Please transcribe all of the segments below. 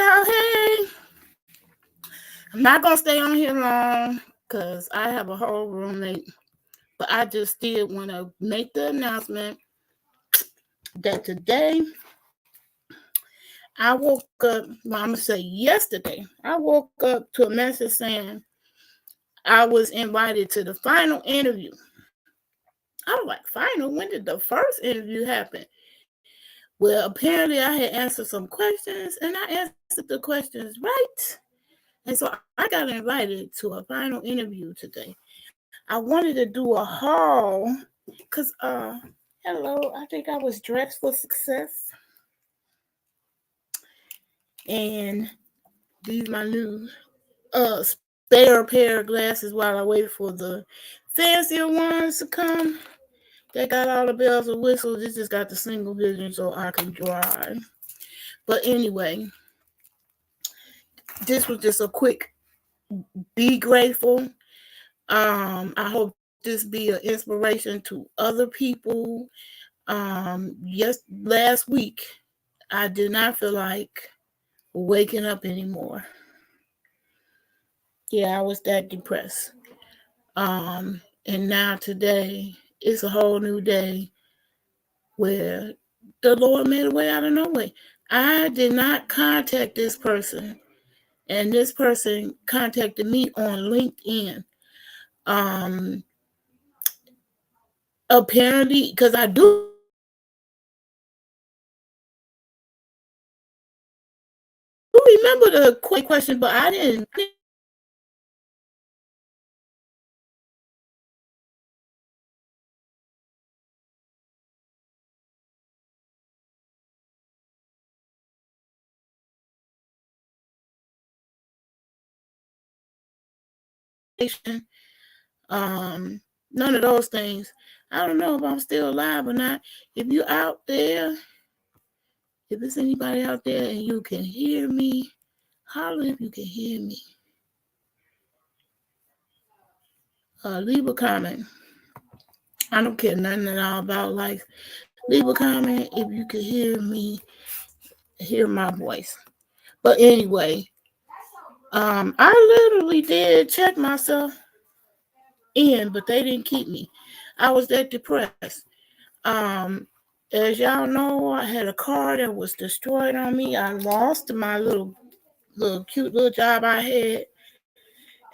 y'all. Hey, I'm not gonna stay on here long because I have a whole roommate. But I just did want to make the announcement that today I woke up. Well, I'm gonna say yesterday. I woke up to a message saying I was invited to the final interview. I was like, final? When did the first interview happen? Well, apparently I had answered some questions and I answered the questions right. And so I got invited to a final interview today. I wanted to do a haul because, hello, I think I was dressed for success. And these my new spare pair of glasses while I wait for the fancier ones to come. They got all the bells and whistles. This just got the single vision so I can drive. But anyway, this was just a quick be grateful. I hope this be an inspiration to other people. Last week I did not feel like waking up anymore. Yeah, I was that depressed. And now today it's a whole new day where the Lord made a way out of no way. I did not contact this person, and this person contacted me on LinkedIn. Um, Apparently, because I do remember the question, but I didn't. None of those things. I don't know if I'm still alive or not. If you're out there, if there's anybody out there and you can hear me, holler if you can hear me. Leave a comment. I don't care nothing at all about life. Leave a comment if you can hear me, hear my voice. But anyway, I literally did check myself in, but they didn't keep me. I was that depressed. Um, as y'all know, I had a car that was destroyed on me. I lost my cute little job I had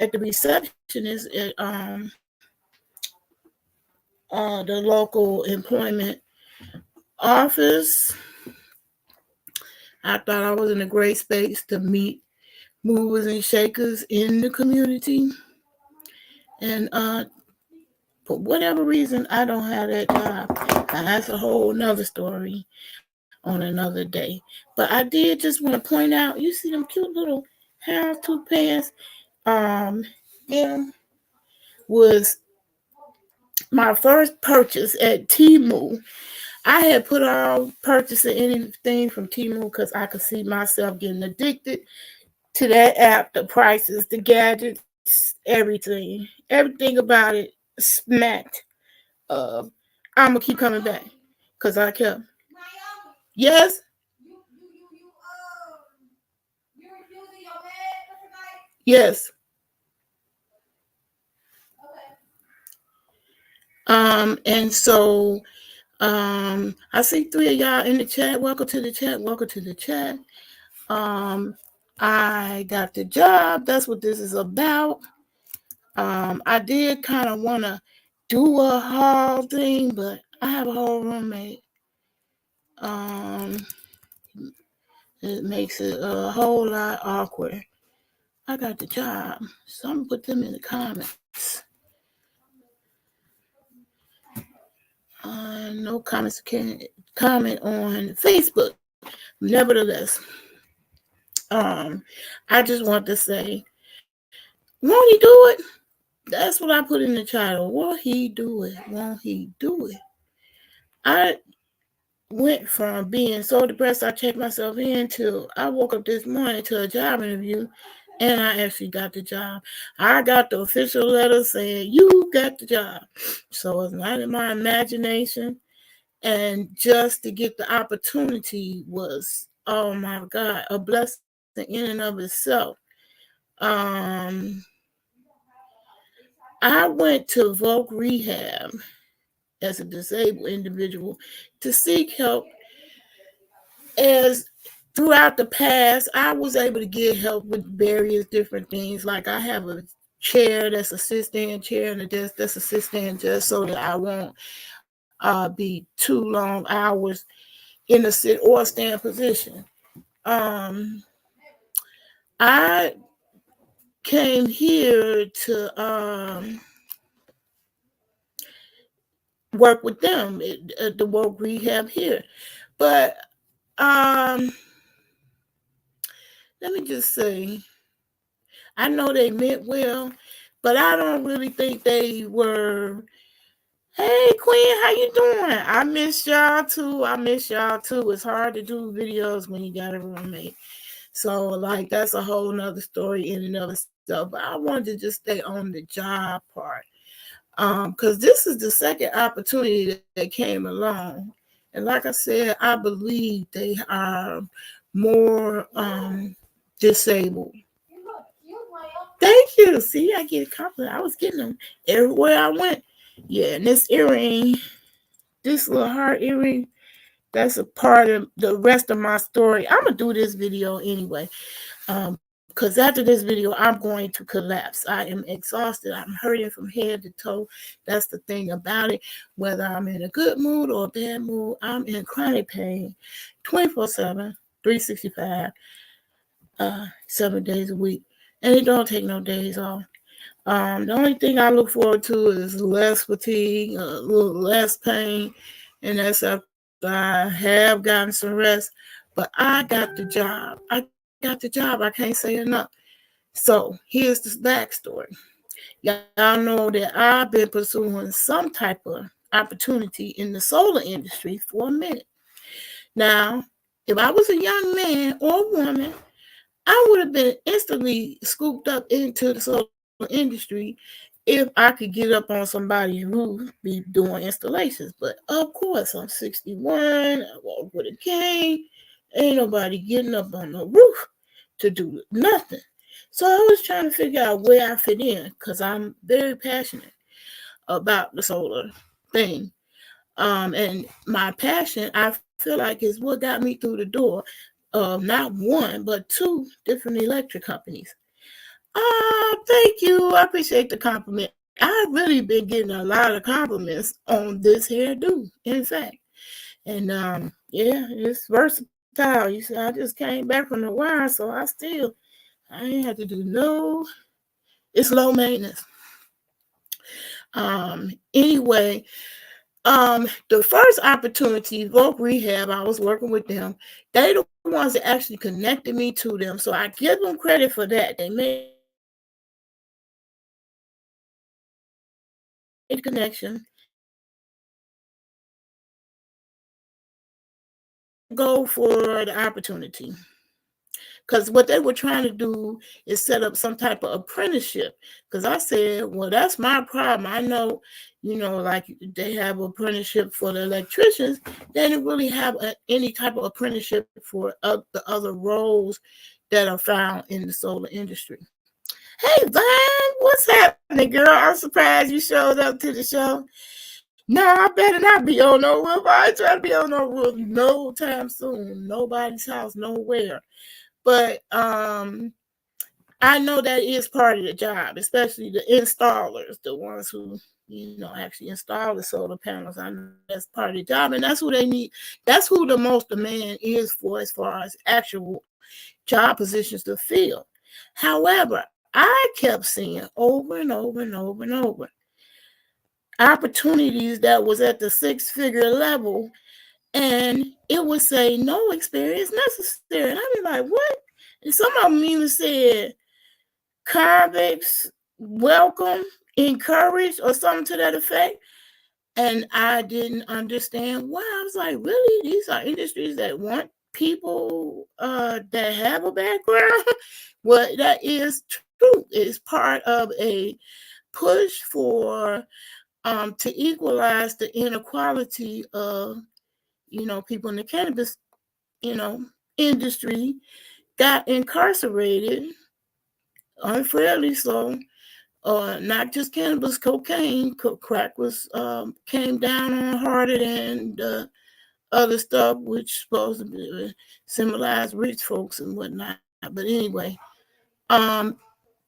at the receptionist at the local employment office. I thought I was in a great space to meet movers and shakers in the community. And for whatever reason, I don't have that job. Now, that's a whole nother story on another day. But I did just want to point out, you see them cute little houndstooth pants? Them was my first purchase at Temu. I had put off purchasing anything from Temu because I could see myself getting addicted to that app, the prices, the gadgets, everything about it smacked. I'm gonna keep coming back because I kept. Yes. Yes. And so I see three of y'all in the chat. Welcome to the chat. Welcome to the chat. I got the job. That's what this is about. I did kind of want to do a haul thing, but I have a whole roommate. It makes it a whole lot awkward. I got the job. Some put them in the comments. No comments can comment on Facebook. Nevertheless, I just want to say, won't he do it? That's what I put in the title. Won't he do it? Won't he do it? I went from being so depressed I checked myself in to I woke up this morning to a job interview and I actually got the job. I got the official letter saying you got the job. So it's not in my imagination. And just to get the opportunity was, oh my God, a blessing in and of itself. I went to Voc Rehab as a disabled individual to seek help. As throughout the past, I was able to get help with various different things. Like I have a chair that's a sit-stand chair and a desk that's a sit-stand just so that I won't be too long hours in a sit or stand position. Um, I came here to work with them at the Woke Rehab here. But um, let me just say, I know they meant well, but I don't really think they were. Hey Queen, how you doing? I miss y'all too. It's hard to do videos when you got a roommate. So like that's a whole nother story in and of itself. But I wanted to just stay on the job part. Because this is the second opportunity that came along. And like I said, I believe they are more disabled. Thank you. See, I get a compliment. I was getting them everywhere I went. Yeah, and this earring, this little heart earring, that's a part of the rest of my story. I'm gonna do this video anyway. Because after this video, I'm going to collapse. I am exhausted. I'm hurting from head to toe. That's the thing about it. Whether I'm in a good mood or a bad mood, I'm in chronic pain 24/7, 365, 7 days a week. And it don't take no days off. The only thing I look forward to is less fatigue, a little less pain, and that's after I have gotten some rest. But I got the job. I can't say enough. So here's the backstory. Y'all know that I've been pursuing some type of opportunity in the solar industry for a minute. Now, if I was a young man or woman, I would have been instantly scooped up into the solar industry if I could get up on somebody's roof, be doing installations. But of course, I'm 61, I walk with a cane, ain't nobody getting up on the roof to do nothing. So I was trying to figure out where I fit in because I'm very passionate about the solar thing. And my passion, I feel like, is what got me through the door of not one, but two different electric companies. Thank you. I appreciate the compliment. I've really been getting a lot of compliments on this hairdo, in fact. And yeah, it's versatile. You see, I just came back from the wire, so I ain't had to do no. It's low maintenance. Anyway, the first opportunity, Voc Rehab, I was working with them. They the ones that actually connected me to them, so I give them credit for that. They made a connection, and go for the opportunity. Because what they were trying to do is set up some type of apprenticeship. Because I said, well, that's my problem. I know, like they have apprenticeship for the electricians. They didn't really have any type of apprenticeship for the other roles that are found in the solar industry. Hey, Vine, what's happening, girl? I'm surprised you showed up to the show. No, I better not be on no roof. I ain't trying to be on no roof no time soon. Nobody's house, nowhere. But I know that is part of the job, especially the installers, the ones who actually install the solar panels. I know that's part of the job, and that's who they need. That's who the most demand is for as far as actual job positions to fill. However, I kept seeing over and over and over and over opportunities that was at the six-figure level, and it would say no experience necessary. And I'd be like, what? And some of them even said convicts welcome, encouraged, or something to that effect. And I didn't understand why. I was like, really? These are industries that want people that have a background? Well, that is true. It's part of a push for to equalize the inequality of people in the cannabis industry got incarcerated, unfairly so. Not just cannabis, cocaine, crack was came down on harder than the other stuff, which supposed to be symbolize rich folks and whatnot. But anyway, um,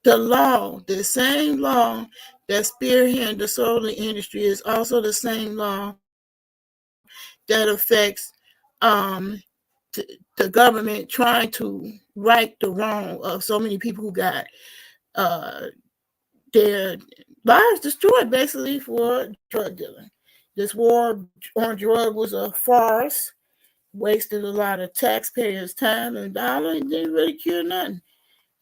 the same law that spearheaded the solar industry is also the same law that affects um, the government trying to right the wrong of so many people who got uh, their lives destroyed basically for drug dealing. This war on drug was a farce, wasted a lot of taxpayers' time and dollars, and didn't really cure nothing.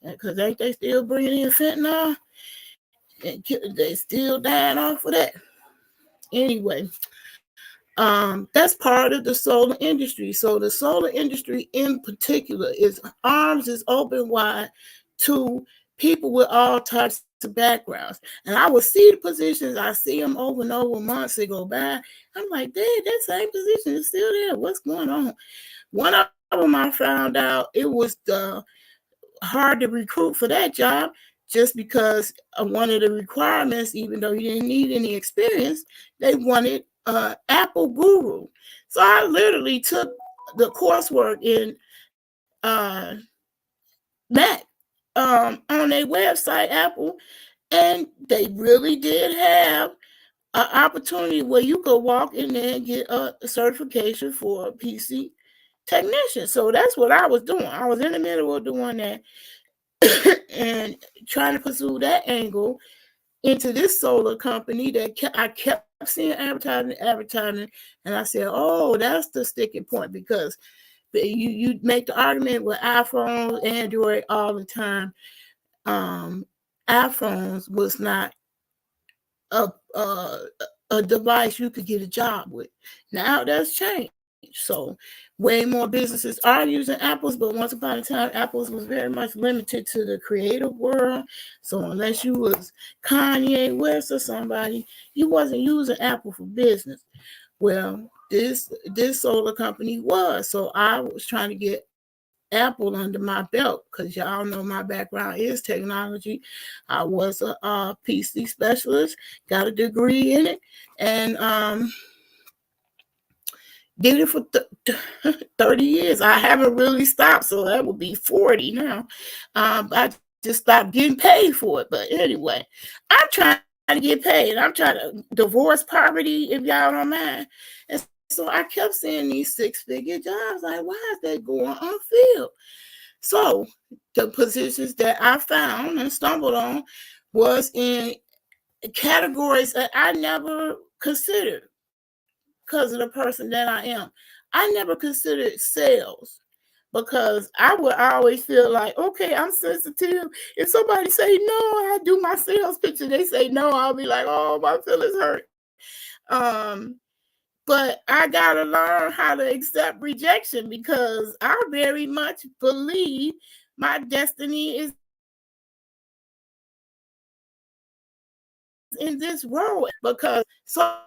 Because ain't they still bringing in fentanyl? And they still dying off of that. Anyway, that's part of the solar industry. So the solar industry in particular is arms is open wide to people with all types of backgrounds. And I would see the positions, I see them over and over months they go by. I'm like, dang, that same position is still there. What's going on? One of them I found out it was the hard to recruit for that job just because one of the requirements, even though you didn't need any experience, they wanted Apple guru. So I literally took the coursework in Mac on their website, Apple, and they really did have an opportunity where you could walk in there and get a certification for a PC technician. So that's what I was doing. I was in the middle of doing that and trying to pursue that angle into this solar company that I kept seeing advertising, and I said, "Oh, that's the sticking point," because you make the argument with iPhones, Android all the time. iPhones was not a, a a device you could get a job with. Now that's changed. So way more businesses are using Apples, but once upon a time, Apples was very much limited to the creative world. So unless you was Kanye West or somebody, you wasn't using Apple for business. Well, this solar company was. So I was trying to get Apple under my belt because y'all know my background is technology. I was a PC specialist, got a degree in it, and did it for 30 years. I haven't really stopped, so that would be 40 now. I just stopped getting paid for it. But anyway, I'm trying to get paid. I'm trying to divorce poverty, if y'all don't mind. And so I kept seeing these six-figure jobs. Like, why is that going unfilled? So the positions that I found and stumbled on was in categories that I never considered because of the person that I am. I never considered sales because I would always feel like, okay, I'm sensitive. If somebody say no, I do my sales pitch and they say no, I'll be like, oh, my feelings hurt. But I gotta learn how to accept rejection because I very much believe my destiny is in this role. Because so many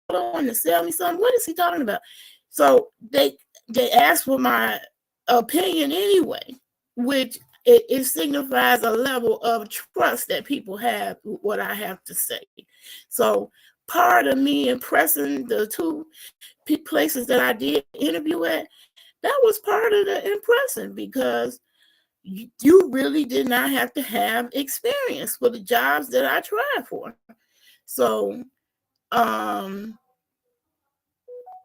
people have on to sell me something. What is he talking about? So they asked for my opinion anyway, which it signifies a level of trust that people have with what I have to say. So part of me impressing the two places that I did interview at, that was part of the impressing because you really did not have to have experience for the jobs that I tried for. So um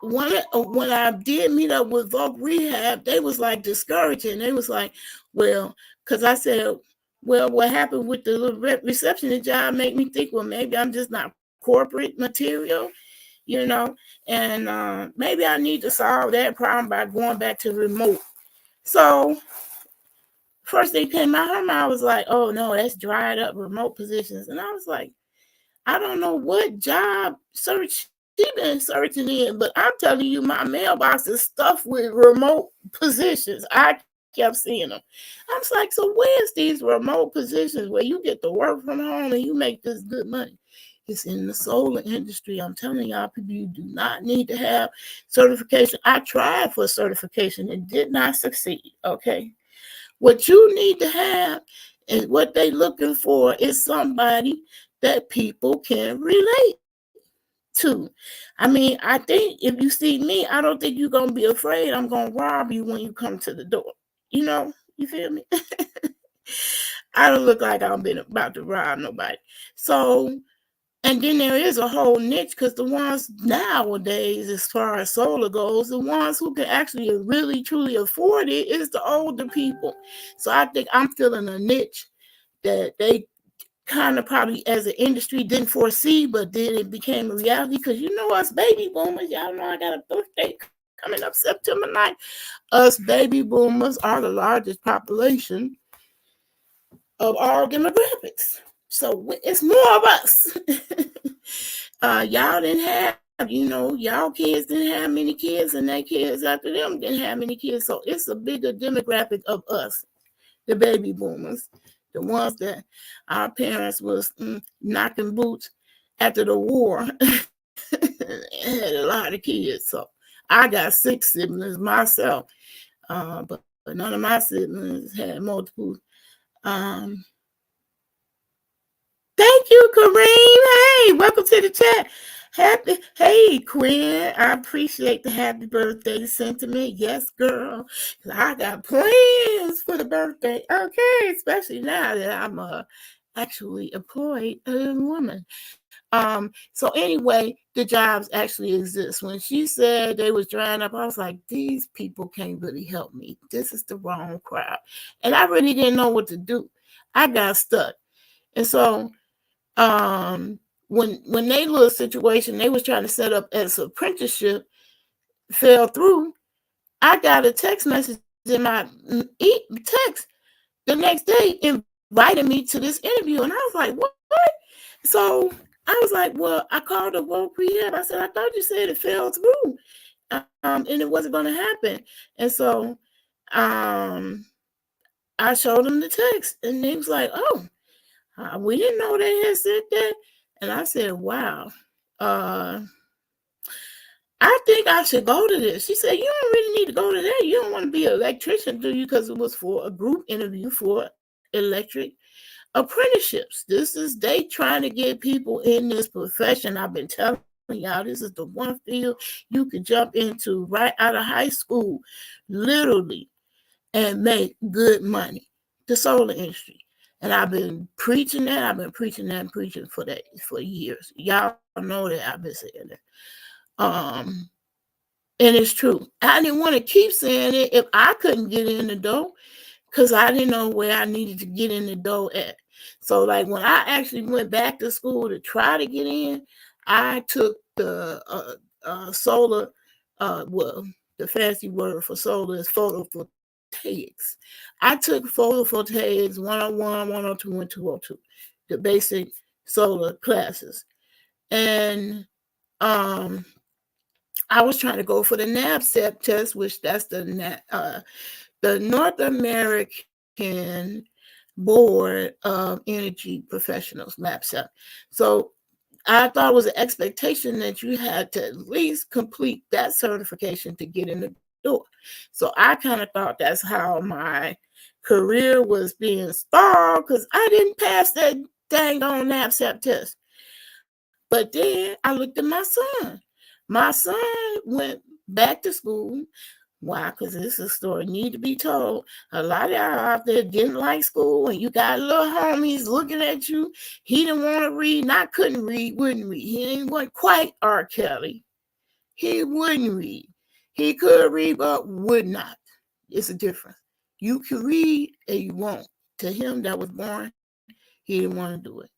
when I did meet up with Voc Rehab, they was like discouraging. They was like, well, because I said, well, what happened with the little receptionist job made me think, well, maybe I'm just not corporate material, and maybe I need to solve that problem by going back to remote. So first thing came out her mouth was like, oh no, that's dried up remote positions. And I was like, I don't know what job search she been searching in, but I'm telling you, my mailbox is stuffed with remote positions. I kept seeing them. I was like, so where's these remote positions where you get to work from home and you make this good money? It's in the solar industry. I'm telling y'all, people, you do not need to have certification. I tried for certification and did not succeed. Okay. What you need to have and what they looking for is somebody that people can relate to. I mean, I think if you see me, I don't think you're gonna be afraid I'm gonna rob you when you come to the door. You know, you feel me? I don't look like I'm been about to rob nobody. So, and then there is a whole niche because the ones nowadays, as far as solar goes, the ones who can actually really truly afford it is the older people. So I think I'm filling a niche that they kind of probably as an industry didn't foresee, but then it became a reality because you know us baby boomers, y'all know I got a birthday coming up September 9th. Us baby boomers are the largest population of all demographics. So it's more of us. Y'all didn't have, y'all kids didn't have many kids, and their kids after them didn't have many kids. So it's a bigger demographic of us, the baby boomers, the ones that our parents was knocking boots after the war. Had a lot of kids. So I got 6 siblings myself, but none of my siblings had multiple. Um, Thank you, Kareem. Hey, welcome to the chat. Hey, Quinn. I appreciate the happy birthday sentiment. Yes, girl. I got plans for the birthday. Okay, especially now that I'm actually employed woman. So anyway, the jobs actually exist. When she said they was drying up, I was like, these people can't really help me. This is the wrong crowd. And I really didn't know what to do. I got stuck. And so when they little situation they was trying to set up as apprenticeship fell through, I got a text message in my text the next day inviting me to this interview, and I was like, what? So I was like, well, I called the World Rehab. I said, I thought you said it fell through, and it wasn't going to happen. And so I showed them the text, and they was like, oh, we didn't know they had said that. And I said, wow, I think I should go to this. She said, you don't really need to go to that. You don't want to be an electrician, do you? Because it was for a group interview for electric apprenticeships. This is they trying to get people in this profession. I've been telling y'all, this is the one field you could jump into right out of high school, literally, and make good money. The solar industry. And I've been preaching that. I've been preaching that and preaching for that for years. Y'all know that I've been saying that. Um, and it's true. I didn't want to keep saying it if I couldn't get in the door because I didn't know where I needed to get in the door at. So, like, when I actually went back to school to try to get in, I took the solar, well, the fancy word for solar is photovoltaics. I took photovoltaics 101, 102, and 202, the basic solar classes. And I was trying to go for the NABCEP test, which that's the North American Board of Energy Professionals, MAPSEP. So I thought it was an expectation that you had to at least complete that certification to get in the door. So I kind of thought that's how my career was being stalled because I didn't pass that dang on NAPSEP test. But then I looked at my son. My son went back to school. Why? Because this is a story need to be told. A lot of y'all out there didn't like school, and you got little homies looking at you. He didn't want to read, not couldn't read, wouldn't read. He wasn't quite R. Kelly. He wouldn't read. He could read, but would not. It's a difference. You can read and you won't. To him that was born, he didn't want to do it.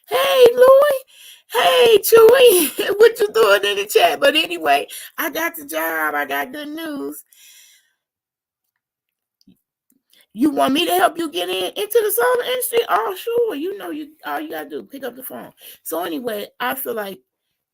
Hey, Louie. Hey, Chewy. What you doing in the chat? But anyway, I got the job. I got good news. You want me to help you get into the solar industry? Oh, sure. You know, you all you gotta do pick up the phone. So anyway, I feel like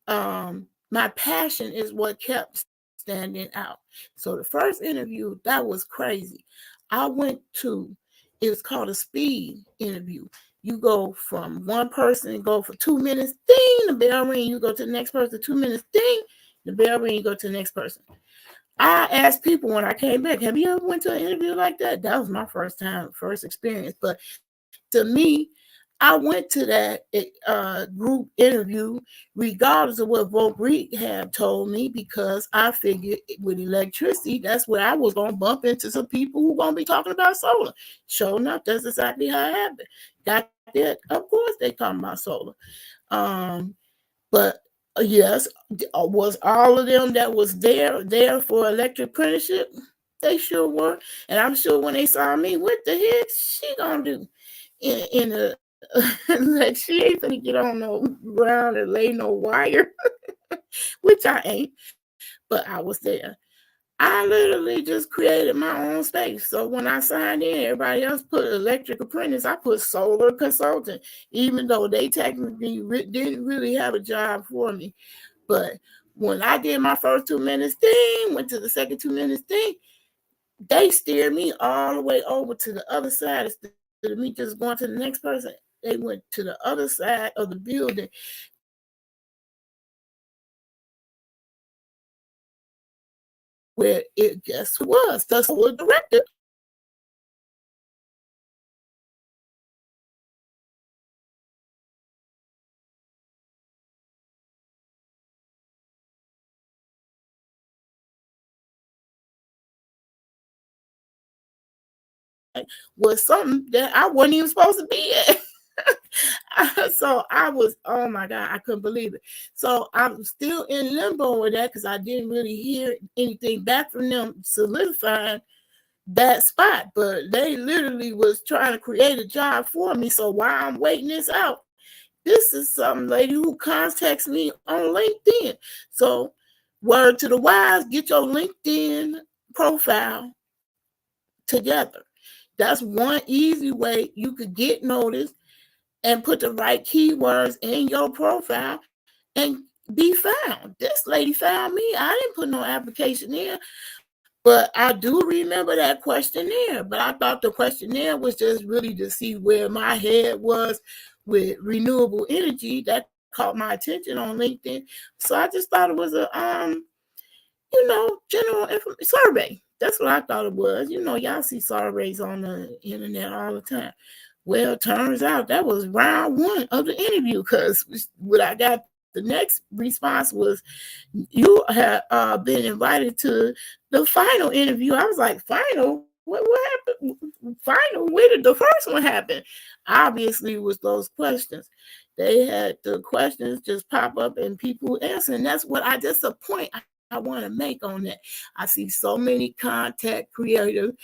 my passion is what kept standing out. So the first interview that was crazy. I went to, it was called a speed interview. You go from one person and go for 2 minutes, ding, the bell ring, you go to the next person, 2 minutes, ding, the bell ring, you go to the next person. I asked people when I came back, have you ever went to an interview like that? That was my first experience. But to me, I went to that group interview regardless of what Vote Reed had told me, because I figured with electricity, that's where I was going to bump into some people who going to be talking about solar. Sure enough, that's exactly how it happened. Got there, of course they talking about solar. Um, but yes, was all of them that was there for electric apprenticeship? They sure were. And I'm sure when they saw me, what the heck she gonna do in a like, she ain't gonna get on no ground and lay no wire, which I ain't, but I was there. I literally just created my own space. So when I signed in, everybody else put electric apprentice. I put solar consultant, even though they technically didn't really have a job for me. But when I did my first 2 minutes thing, went to the second 2 minutes thing, they steered me all the way over to the other side instead of me just going to the next person. They went to the other side of the building where it just was the solar director. Was something that I wasn't even supposed to be at. So I was, oh my God, I couldn't believe it. So I'm still in limbo with that because I didn't really hear anything back from them solidifying that spot. But they literally was trying to create a job for me. So while I'm waiting this out, this is some lady who contacts me on LinkedIn. So word to the wise, get your LinkedIn profile together. That's one easy way you could get noticed and put the right keywords in your profile and be found. This lady found me. I didn't put no application in, but I do remember that questionnaire. But I thought the questionnaire was just really to see where my head was with renewable energy. That caught my attention on LinkedIn. So I just thought it was a general survey. That's what I thought it was. Y'all see surveys on the internet all the time. Well, turns out that was round one of the interview, because what I got the next response was, you have been invited to the final interview. I was like, final? What happened? Final? Where did the first one happen? Obviously, it was those questions. They had the questions just pop up and people answering. That's what just a point I want to make on that. I see so many content creators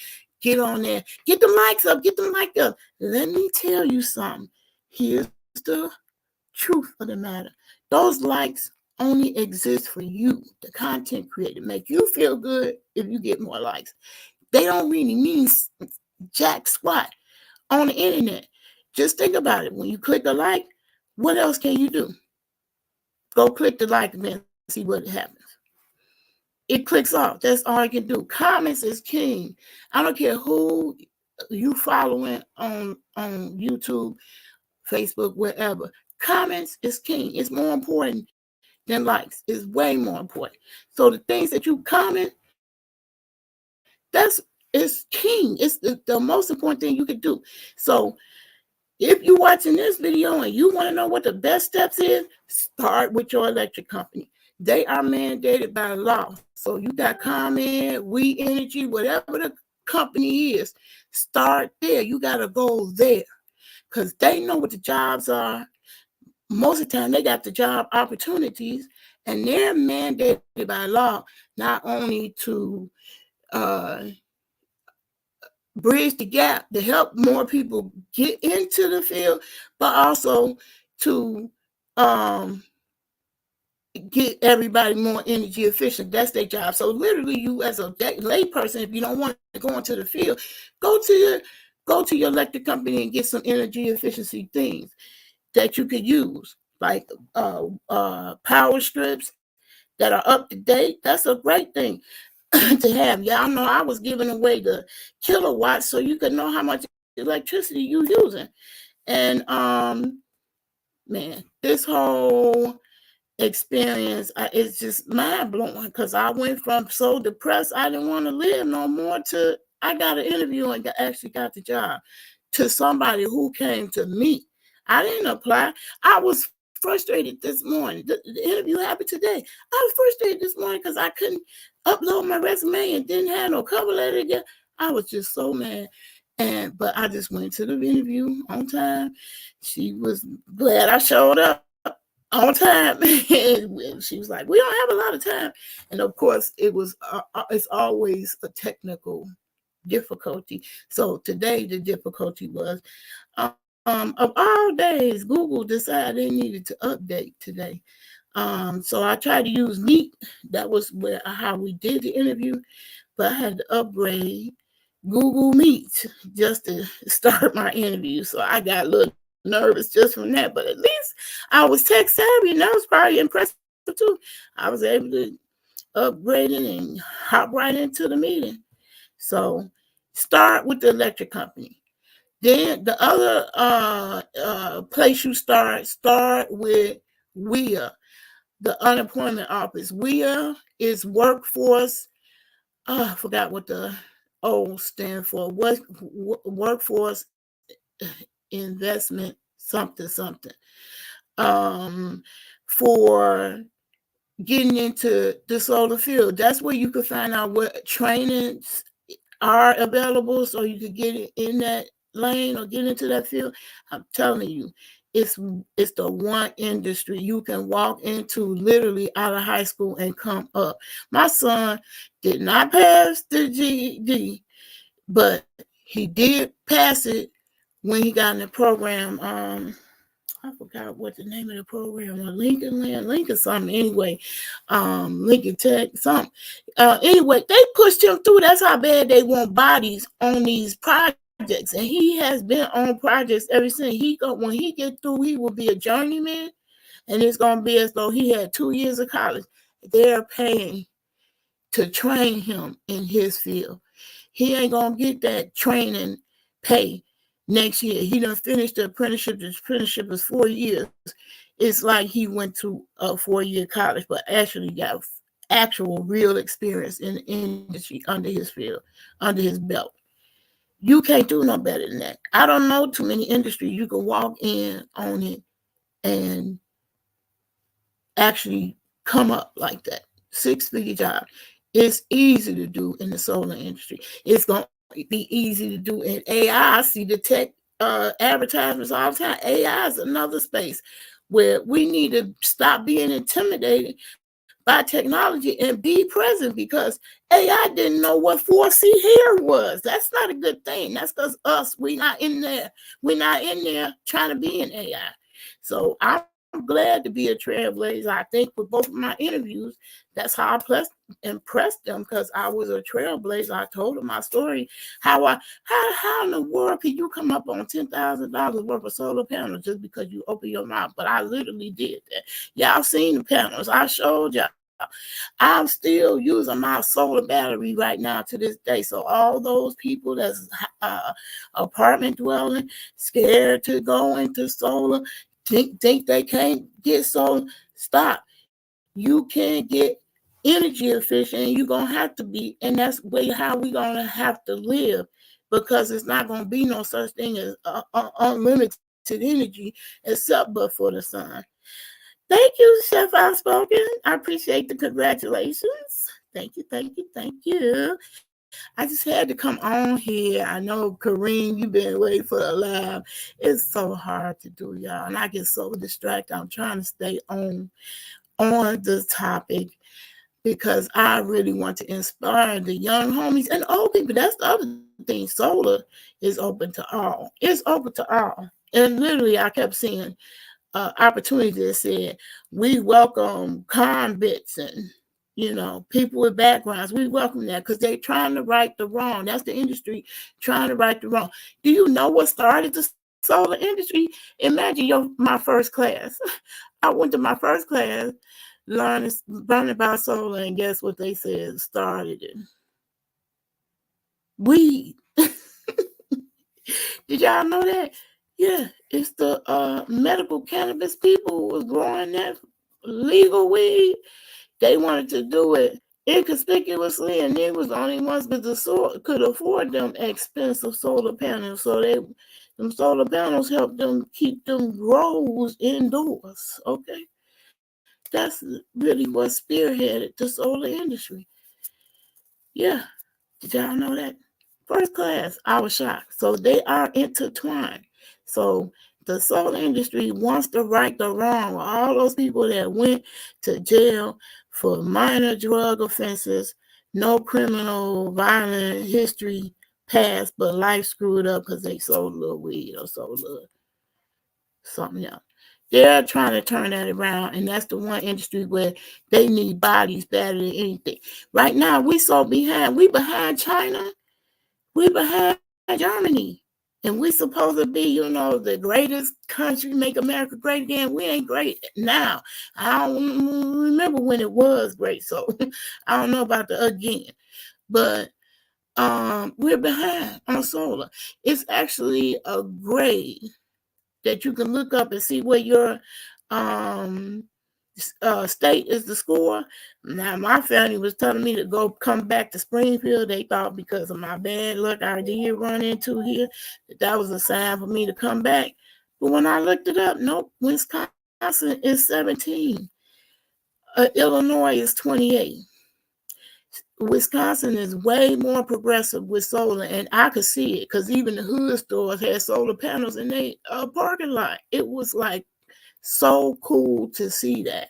get on there, get the likes up, get them like up. Let me tell you something. Here's the truth of the matter. Those likes only exist for you, the content creator. Make you feel good if you get more likes. They don't really mean jack squat on the internet. Just think about it. When you click a like, what else can you do? Go click the like and then see what happens. It clicks off. That's all I can do. Comments is king. I don't care who you following on YouTube, Facebook, wherever. Comments is king. It's more important than likes. It's way more important. So the things that you comment, that's is king. It's the most important thing you can do. So if you're watching this video and you want to know what the best steps is, start with your electric company. They are mandated by law. So you got ComEd, We Energy, whatever the company is, start there. You got to go there because they know what the jobs are. Most of the time, they got the job opportunities, and they're mandated by law not only to uh, bridge the gap to help more people get into the field, but also to um, get everybody more energy efficient. That's their job. So literally, you as a lay person, if you don't want to go into the field, go to your electric company and get some energy efficiency things that you could use, like power strips that are up to date. That's a great thing. to have. Y'all know I was giving away the kilowatts so you could know how much electricity you using. And man, this whole experience it's just mind blowing, because I went from so depressed I didn't want to live no more to I got an interview and actually got the job, to somebody who came to me. I didn't apply. I was frustrated this morning. The interview happened today. I was frustrated this morning because I couldn't upload my resume and didn't have no cover letter again. I was just so mad. But I just went to the interview on time. She was glad I showed up on time. And she was like, "We don't have a lot of time." And of course, it's always a technical difficulty. So today, the difficulty was, of all days, Google decided they needed to update today. So I tried to use Meet. That was how we did the interview, but I had to upgrade Google Meet just to start my interview. So I got a little nervous just from that, but at least I was tech savvy, and that was probably impressive too. I was able to upgrade it and hop right into the meeting. So start with the electric company. Then the other place you start with WIA, the unemployment office. WIA is workforce. I forgot what the O stand for. What workforce investment something. Um, for getting into the solar field. That's where you can find out what trainings are available, so you could get it in that lane or get into that field. I'm telling you, it's the one industry you can walk into literally out of high school and come up. My son did not pass the GED, but he did pass it when he got in the program. I forgot what the name of the program was. Lincoln something. Anyway, Lincoln Tech something. Anyway, they pushed him through. That's how bad they want bodies on these projects, and he has been on projects ever since. When he get through, he will be a journeyman, and it's gonna be as though he had 2 years of college. They're paying to train him in his field. He ain't gonna get that training pay next year. He done finished the apprenticeship. The apprenticeship is 4 years. It's like he went to a 4-year college, but actually got actual real experience in the industry under his field, under his belt. You can't do no better than that. I don't know too many industries you can walk in on it and actually come up like that. 6-figure job. It's easy to do in the solar industry. It's going to be easy to do in AI. I see the tech advertisements all the time. AI is another space where we need to stop being intimidated by technology and be present, because AI didn't know what 4C here was. That's not a good thing. That's because we're not in there. We're not in there trying to be in AI. So I'm glad to be a trailblazer. I think with both of my interviews, that's how I impressed them, because I was a trailblazer. I told them my story, how in the world could you come up on $10,000 worth of solar panels just because you open your mouth? But I literally did that. Y'all seen the panels. I showed y'all. I'm still using my solar battery right now to this day. So all those people that's apartment dwelling, scared to go into solar, think they can't get solar, stop. You can get energy efficient, and you're gonna have to be, and that's how we're gonna have to live, because it's not gonna be no such thing as unlimited energy except but for the sun. Thank you, Chef Outspoken. I appreciate the congratulations. Thank you. I just had to come on here. I know, Kareem, you've been waiting for the live. It's so hard to do, y'all, and I get so distracted. I'm trying to stay on the topic, because I really want to inspire the young homies and old people. That's the other thing. Solar is open to all. It's open to all. And literally, I kept seeing opportunity that said, we welcome convicts and people with backgrounds. We welcome that, because they're trying to right the wrong. That's the industry trying to right the wrong. Do you know what started the solar industry? Imagine my first class. I went to my first class learning about solar, and guess what they said started it? Weed. Did y'all know that? Yeah, it's the medical cannabis people who was growing that legal weed. They wanted to do it inconspicuously, and they was the only ones that could afford them expensive solar panels. So them solar panels helped them keep them grows indoors. Okay, that's really what spearheaded the solar industry. Yeah, did y'all know that? First class, I was shocked. So they are intertwined. So the solar industry wants to right the wrong with all those people that went to jail for minor drug offenses, no criminal violent history past, but life screwed up because they sold a little weed or sold a little something else. They're trying to turn that around, and that's the one industry where they need bodies better than anything. Right now, we so behind. We behind China. We behind Germany. And we supposed to be, the greatest country, make America great again. We ain't great now. I don't remember when it was great, so I don't know about the again. But we're behind on solar. It's actually a grade that you can look up and see where your um state is the score. Now my family was telling me to come back to Springfield. They thought because of my bad luck I did run into here that was a sign for me to come back. But when I looked it up, nope, Wisconsin is 17. Illinois is 28. Wisconsin is way more progressive with solar, and I could see it because even the hood stores had solar panels in their parking lot. It was like so cool to see that.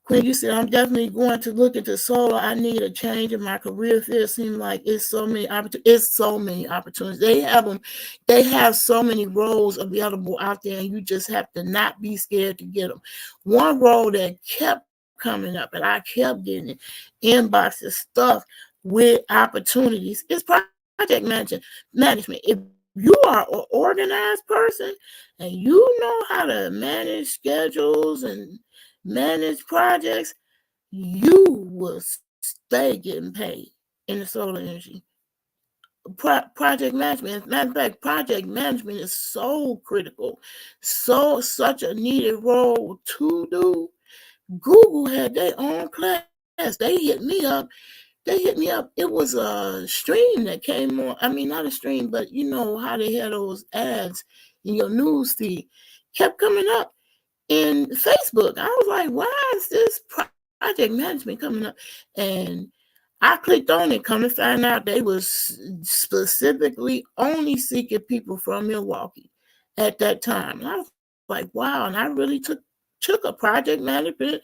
Quinn, you said I'm definitely going to look into solar. I need a change in my career field. It seems like it's so many opportunities. It's so many opportunities. They have them. They have so many roles available out there, and you just have to not be scared to get them. One role that kept coming up, and I kept getting it, inboxes stuff with opportunities. It's project management. If you are an organized person and you know how to manage schedules and manage projects, you will stay getting paid in the solar industry. Project management, as a matter of fact, project management is so critical, such a needed role to do. Google had their own class. They hit me up. It was a stream that came on. I mean, not a stream, but you know how they had those ads in your news feed. Kept coming up in Facebook. I was like, why is this project management coming up? And I clicked on it, come to find out they was specifically only seeking people from Milwaukee at that time. And I was like, wow. And I really took a project management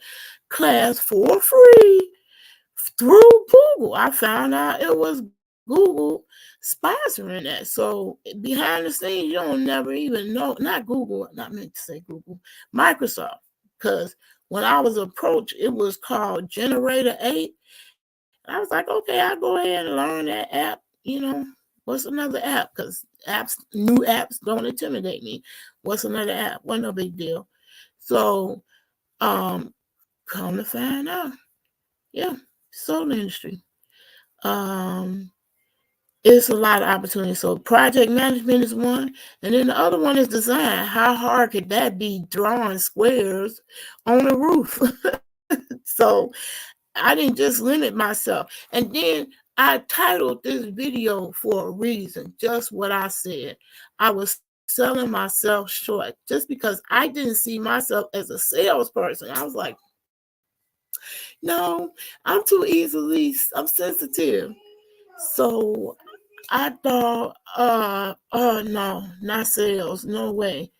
class for free through Google. I found out it was Google sponsoring that. So behind the scenes, you don't never even know. Not Google, not meant to say Google, Microsoft. Because when I was approached, it was called Generator 8. I was like, okay, I'll go ahead and learn that app. What's another app? Because new apps don't intimidate me. What's another app? Wasn't no big deal. So, um, come to find out, yeah, solar industry. Um, it's a lot of opportunities. So project management is one, and then the other one is design. How hard could that be, drawing squares on a roof? So I didn't just limit myself. And then I titled this video for a reason, just what I said. I was selling myself short just because I didn't see myself as a salesperson. I was like, no, I'm sensitive. So I thought, no, not sales, no way.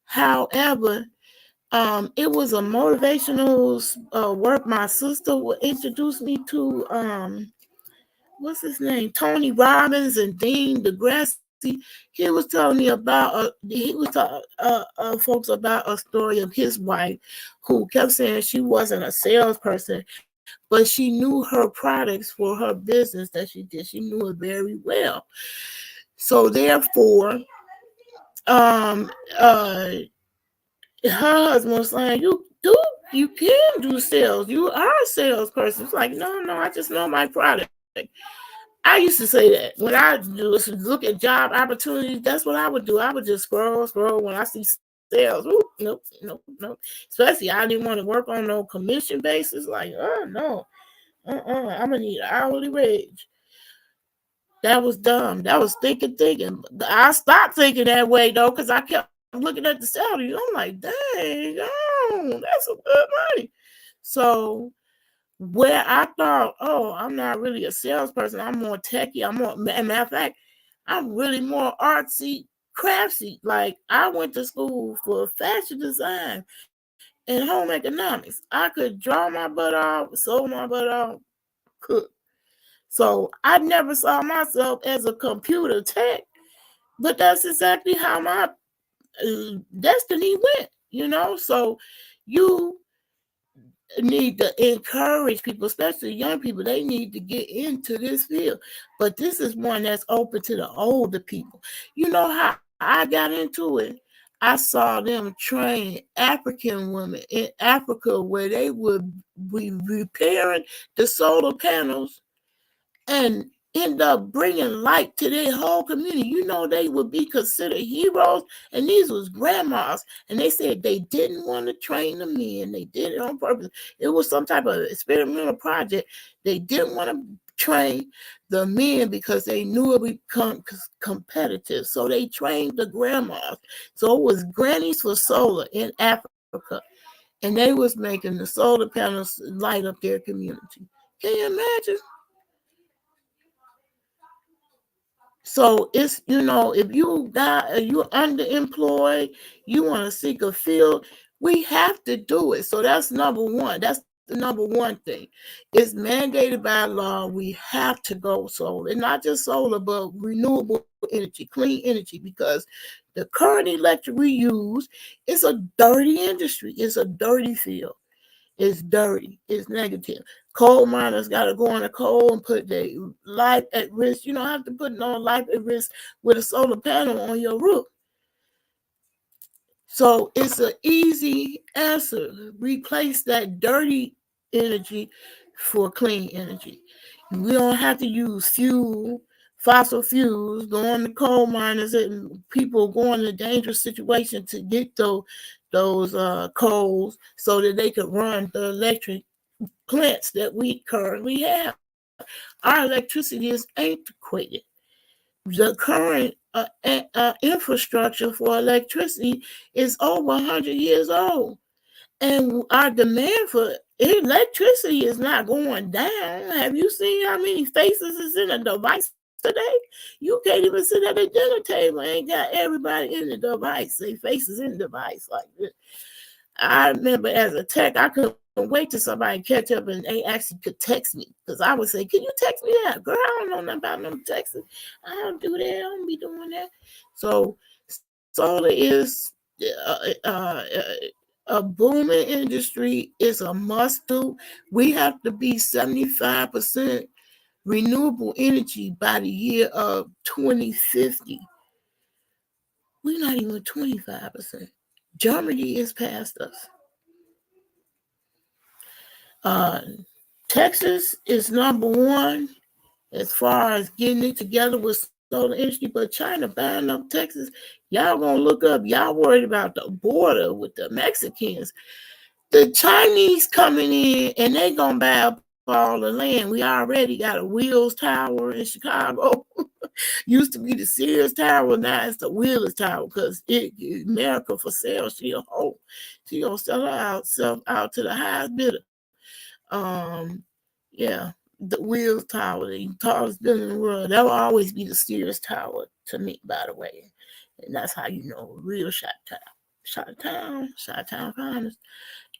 However, it was a motivational work. My sister would introduce me to what's his name, Tony Robbins and Dean DeGrasse. He was telling me about he was talking folks about a story of his wife who kept saying she wasn't a salesperson, but she knew her products for her business that she did. She knew it very well. So therefore, um, uh, her husband was saying, you can do sales. You are a salesperson. It's like, no, I just know my product. I used to say that when I look at job opportunities. That's what I would do. I would just scroll when I see sales. Ooh, nope. Especially I didn't want to work on no commission basis. Like, oh no, I'm gonna need an hourly wage. That was dumb. That was thinking. I stopped thinking that way though, because I kept looking at the salary. I'm like, dang, that's some good money. So where I thought, oh, I'm not really a salesperson. I'm more techie. Matter of fact, I'm really more artsy, craftsy. Like I went to school for fashion design and home economics. I could draw my butt off, sew my butt off, cook. So I never saw myself as a computer tech, but that's exactly how my destiny went. So you need to encourage people, especially young people. They need to get into this field. But this is one that's open to the older people. You know how I got into it? I saw them train African women in Africa where they would be repairing the solar panels and end up bringing light to their whole community. They would be considered heroes, and these was grandmas, and they said they didn't want to train the men. They did it on purpose. It was some type of experimental project. They didn't want to train the men because they knew it would become competitive. So they trained the grandmas. So it was grannies for solar in Africa, and they was making the solar panels light up their community. Can you imagine? So it's, if you're underemployed, you want to seek a field, we have to do it. So that's number one. That's the number one thing. It's mandated by law. We have to go solar, and not just solar, but renewable energy, clean energy, because the current electric we use is a dirty industry. It's a dirty field. It's dirty. It's negative. Coal miners got to go on the coal and put their life at risk. You don't have to put no life at risk with a solar panel on your roof. So it's an easy answer. Replace that dirty energy for clean energy. We don't have to use fossil fuels, going to coal miners and people going in a dangerous situation to get those coals so that they could run the electric plants that we currently have. Our electricity is antiquated. The current infrastructure for electricity is over 100 years old. And our demand for electricity is not going down. Have you seen how many faces is in a device today? You can't even sit at a dinner table and ain't got everybody in the device. They faces in the device like this. I remember as a tech, I couldn't wait till somebody catch up and they actually could text me. Because I would say, can you text me that? Girl, I don't know nothing about no texting. I don't do that. I don't be doing that. So solar is a booming industry. It's a must do. We have to be 75% renewable energy by the year of 2050. We're not even 25%. Germany is past us. Uh, Texas is number one as far as getting it together with solar energy, but China buying up Texas. Y'all gonna look up. Y'all worried about the border with the Mexicans. The Chinese coming in and they gonna buy up all the land. We already got a Wheels Tower in Chicago. Used to be the Sears Tower, now it's the Wheelers Tower because America for sale. She a hoe. She gonna sell herself out to the highest bidder. Um, yeah, the Wheels Tower, the tallest building in the world. That will always be the Sears Tower to me, by the way. And that's how you know real Shot Town Finest.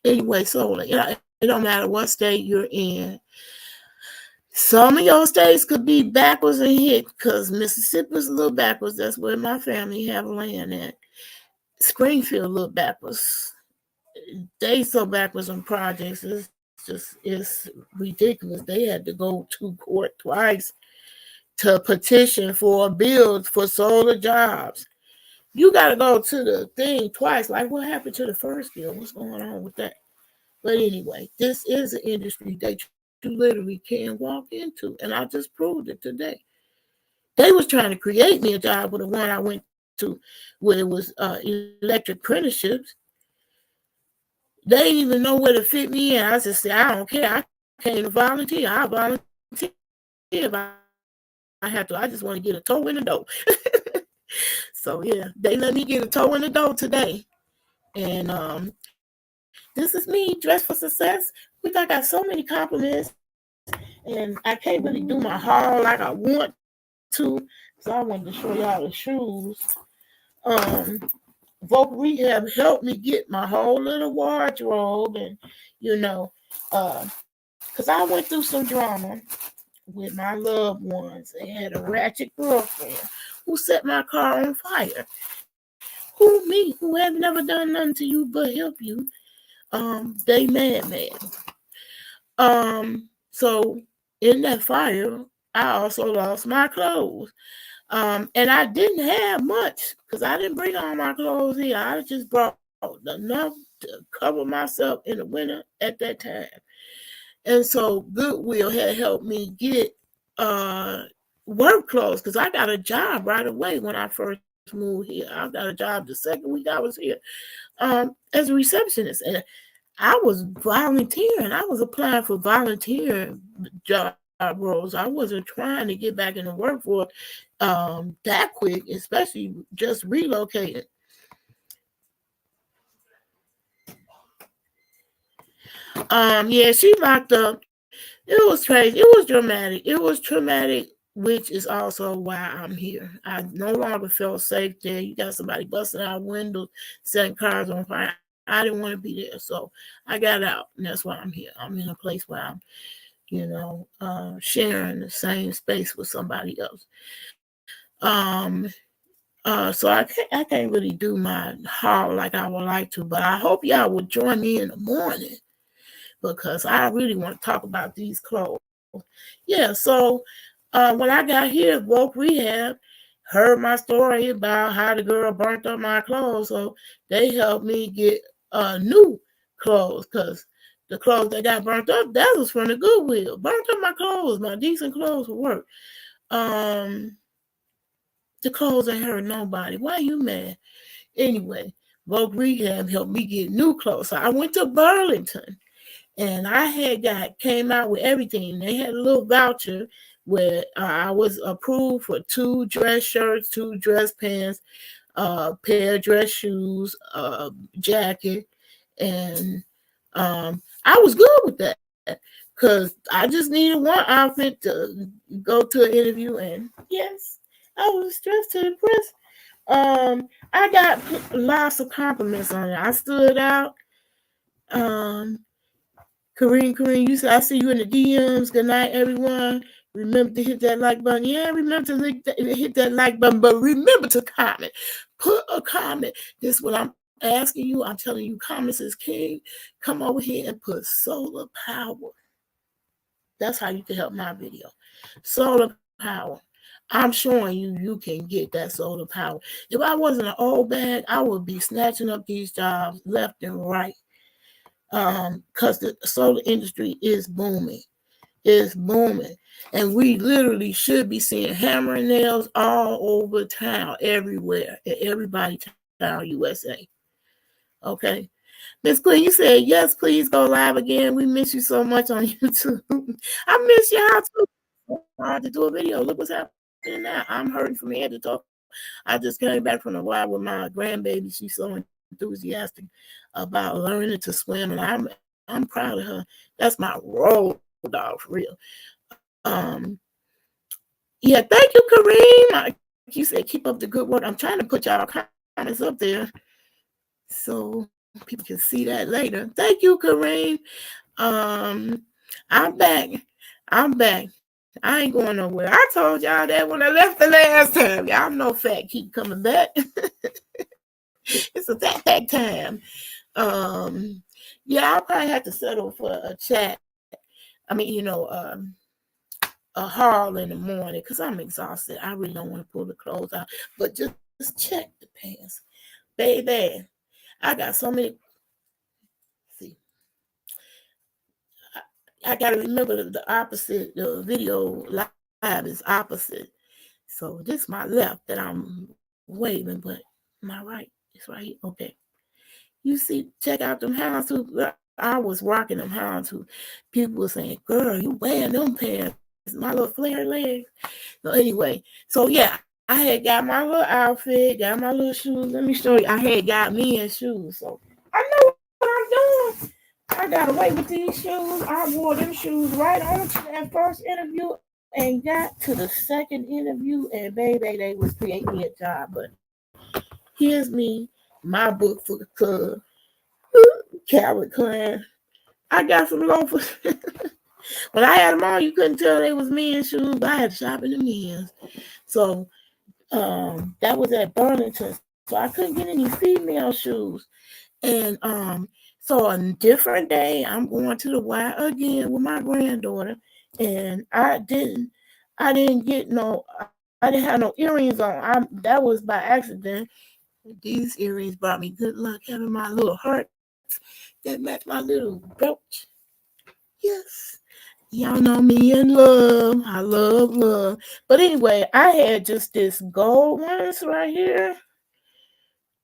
Anyway, so it don't matter what state you're in. Some of your states could be backwards and hit because Mississippi's a little backwards. That's where my family have land at. Springfield a little backwards. They so backwards on projects. It's ridiculous. They had to go to court twice to petition for a bill for solar jobs. you got to go to the thing twice. Like, what happened to the first bill? What's going on with that? But anyway, this is an industry that you literally can walk into, and I just proved it today. They was trying to create me a job with the one I went to, where it was electric apprenticeships. They didn't even know where to fit me in. I just said, I don't care. I came to volunteer. I volunteer if I have to. I just want to get a toe in the door. So yeah, they let me get a toe in the door today. And this is me dressed for success. We I got so many compliments, and I can't really do my haul like I want to. So I wanted to show y'all the shoes. Um, Voc Rehab helped me get my whole little wardrobe, and you know, because I went through some drama with my loved ones. They had a ratchet girlfriend who set my car on fire. Who me, who have never done nothing to you but help you? They mad. So in that fire, I also lost my clothes. And I didn't have much because I didn't bring all my clothes here. I just brought enough to cover myself in the winter at that time. And so Goodwill had helped me get uh work clothes because I got a job right away when I first moved here. I got a job the second week I was here as a receptionist. And I was volunteering. I was applying for volunteer job roles. I wasn't trying to get back in the workforce that quick, especially just relocating. Yeah, she locked up. It was crazy. It was dramatic. It was traumatic, which is also why I'm here. I no longer felt safe there. You got somebody busting out windows, setting cars on fire. I didn't want to be there, so I got out, and that's why I'm here. I'm in a place where I'm, sharing the same space with somebody else. Um, so I can't really do my haul like I would like to, but I hope y'all will join me in the morning because I really want to talk about these clothes. Yeah, so when I got here, woke rehab, heard my story about how the girl burnt up my clothes, so they helped me get new clothes because the clothes that got burnt up, that was from the Goodwill. Burnt up my clothes, my decent clothes for work. Um, the clothes ain't hurt nobody. Why you mad? Anyway, Vogue Rehab helped me get new clothes. So I went to Burlington and I had came out with everything. They had a little voucher where I was approved for 2 dress shirts, 2 dress pants, pair of dress shoes, jacket, and I was good with that because I just needed one outfit to go to an interview, and yes, I was dressed to impress. I got lots of compliments on it. I stood out. Um, Kareem, you said I see you in the DMs. Good night, everyone. Remember to hit that like button. Yeah, remember to hit that like button, but remember to comment. Put a comment. This is what I'm asking you. I'm telling you, comments is king. Come over here and put solar power. That's how you can help my video. Solar power. I'm showing you can get that solar power. If I wasn't an old bag, I would be snatching up these jobs left and right. Because the solar industry is booming. It's booming. And we literally should be seeing hammer and nails all over town, everywhere, in everybody town, USA. Okay. Miss Queen, you said, yes, please go live again. We miss you so much on YouTube. I miss y'all too. I had to do a video. Look what's happening now. I'm hurting from head to toe. I just came back from the wild with my grandbaby. She's so enthusiastic about learning to swim, and I'm proud of her. That's my road dog for real. Um, yeah, thank you, Kareem. Like you said, keep up the good work. I'm trying to put y'all comments up there so people can see that later. Thank you, Kareem. Um, I'm back. I'm back. I ain't going nowhere. I told y'all that when I left the last time. Y'all know fat keep coming back. It's a fat time. Yeah, I'll probably have to settle for a chat. I mean, a haul in the morning because I'm exhausted. I really don't want to pull the clothes out. But just check the pants. Baby, I got so many. See, I got to remember the opposite. The video live is opposite. So this my left that I'm waving, but my right is right here. Okay. You see, check out them hounds too. I was rocking them hounds too. People were saying, girl, you wearing them pants. My little flare legs. So anyway, so yeah, I had got my little outfit, got my little shoes. Let me show you. I had got me in shoes. So I know what I'm doing. I got away with these shoes. I wore them shoes right on to that first interview and got to the second interview. And baby, they was creating me a job. But here's me, my book for the club, Calvin Klein. I got some loafers. When I had them on, you couldn't tell they was men's shoes, but I had to shop in the men's. So that was at Burlington. So I couldn't get any female shoes. And so a different day, I'm going to the Y again with my granddaughter, and I didn't get no, I didn't have no earrings on. That was by accident. These earrings brought me good luck having my little hearts that match my little brooch. Yes. Y'all know me in love. I love. But anyway, I had just this gold ones right here.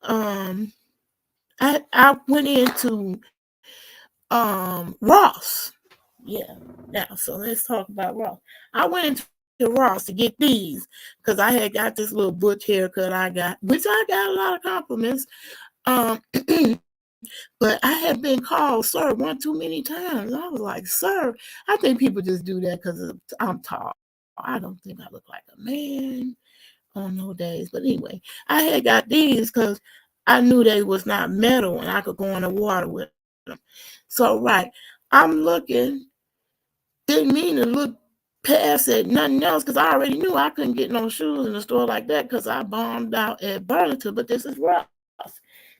Um, I went into Ross. Yeah. Now, so let's talk about Ross. I went into Ross to get these because I had got this little butch haircut I got, which I got a lot of compliments. Um, but I had been called sir one too many times. I was like, sir, I think people just do that because I'm tall. I don't think I look like a man on no days. But anyway, I had got these because I knew they was not metal and I could go in the water with them. So right, I'm looking, didn't mean to look past at nothing else because I already knew I couldn't get no shoes in the store like that because I bombed out at Burlington, but this is Ross.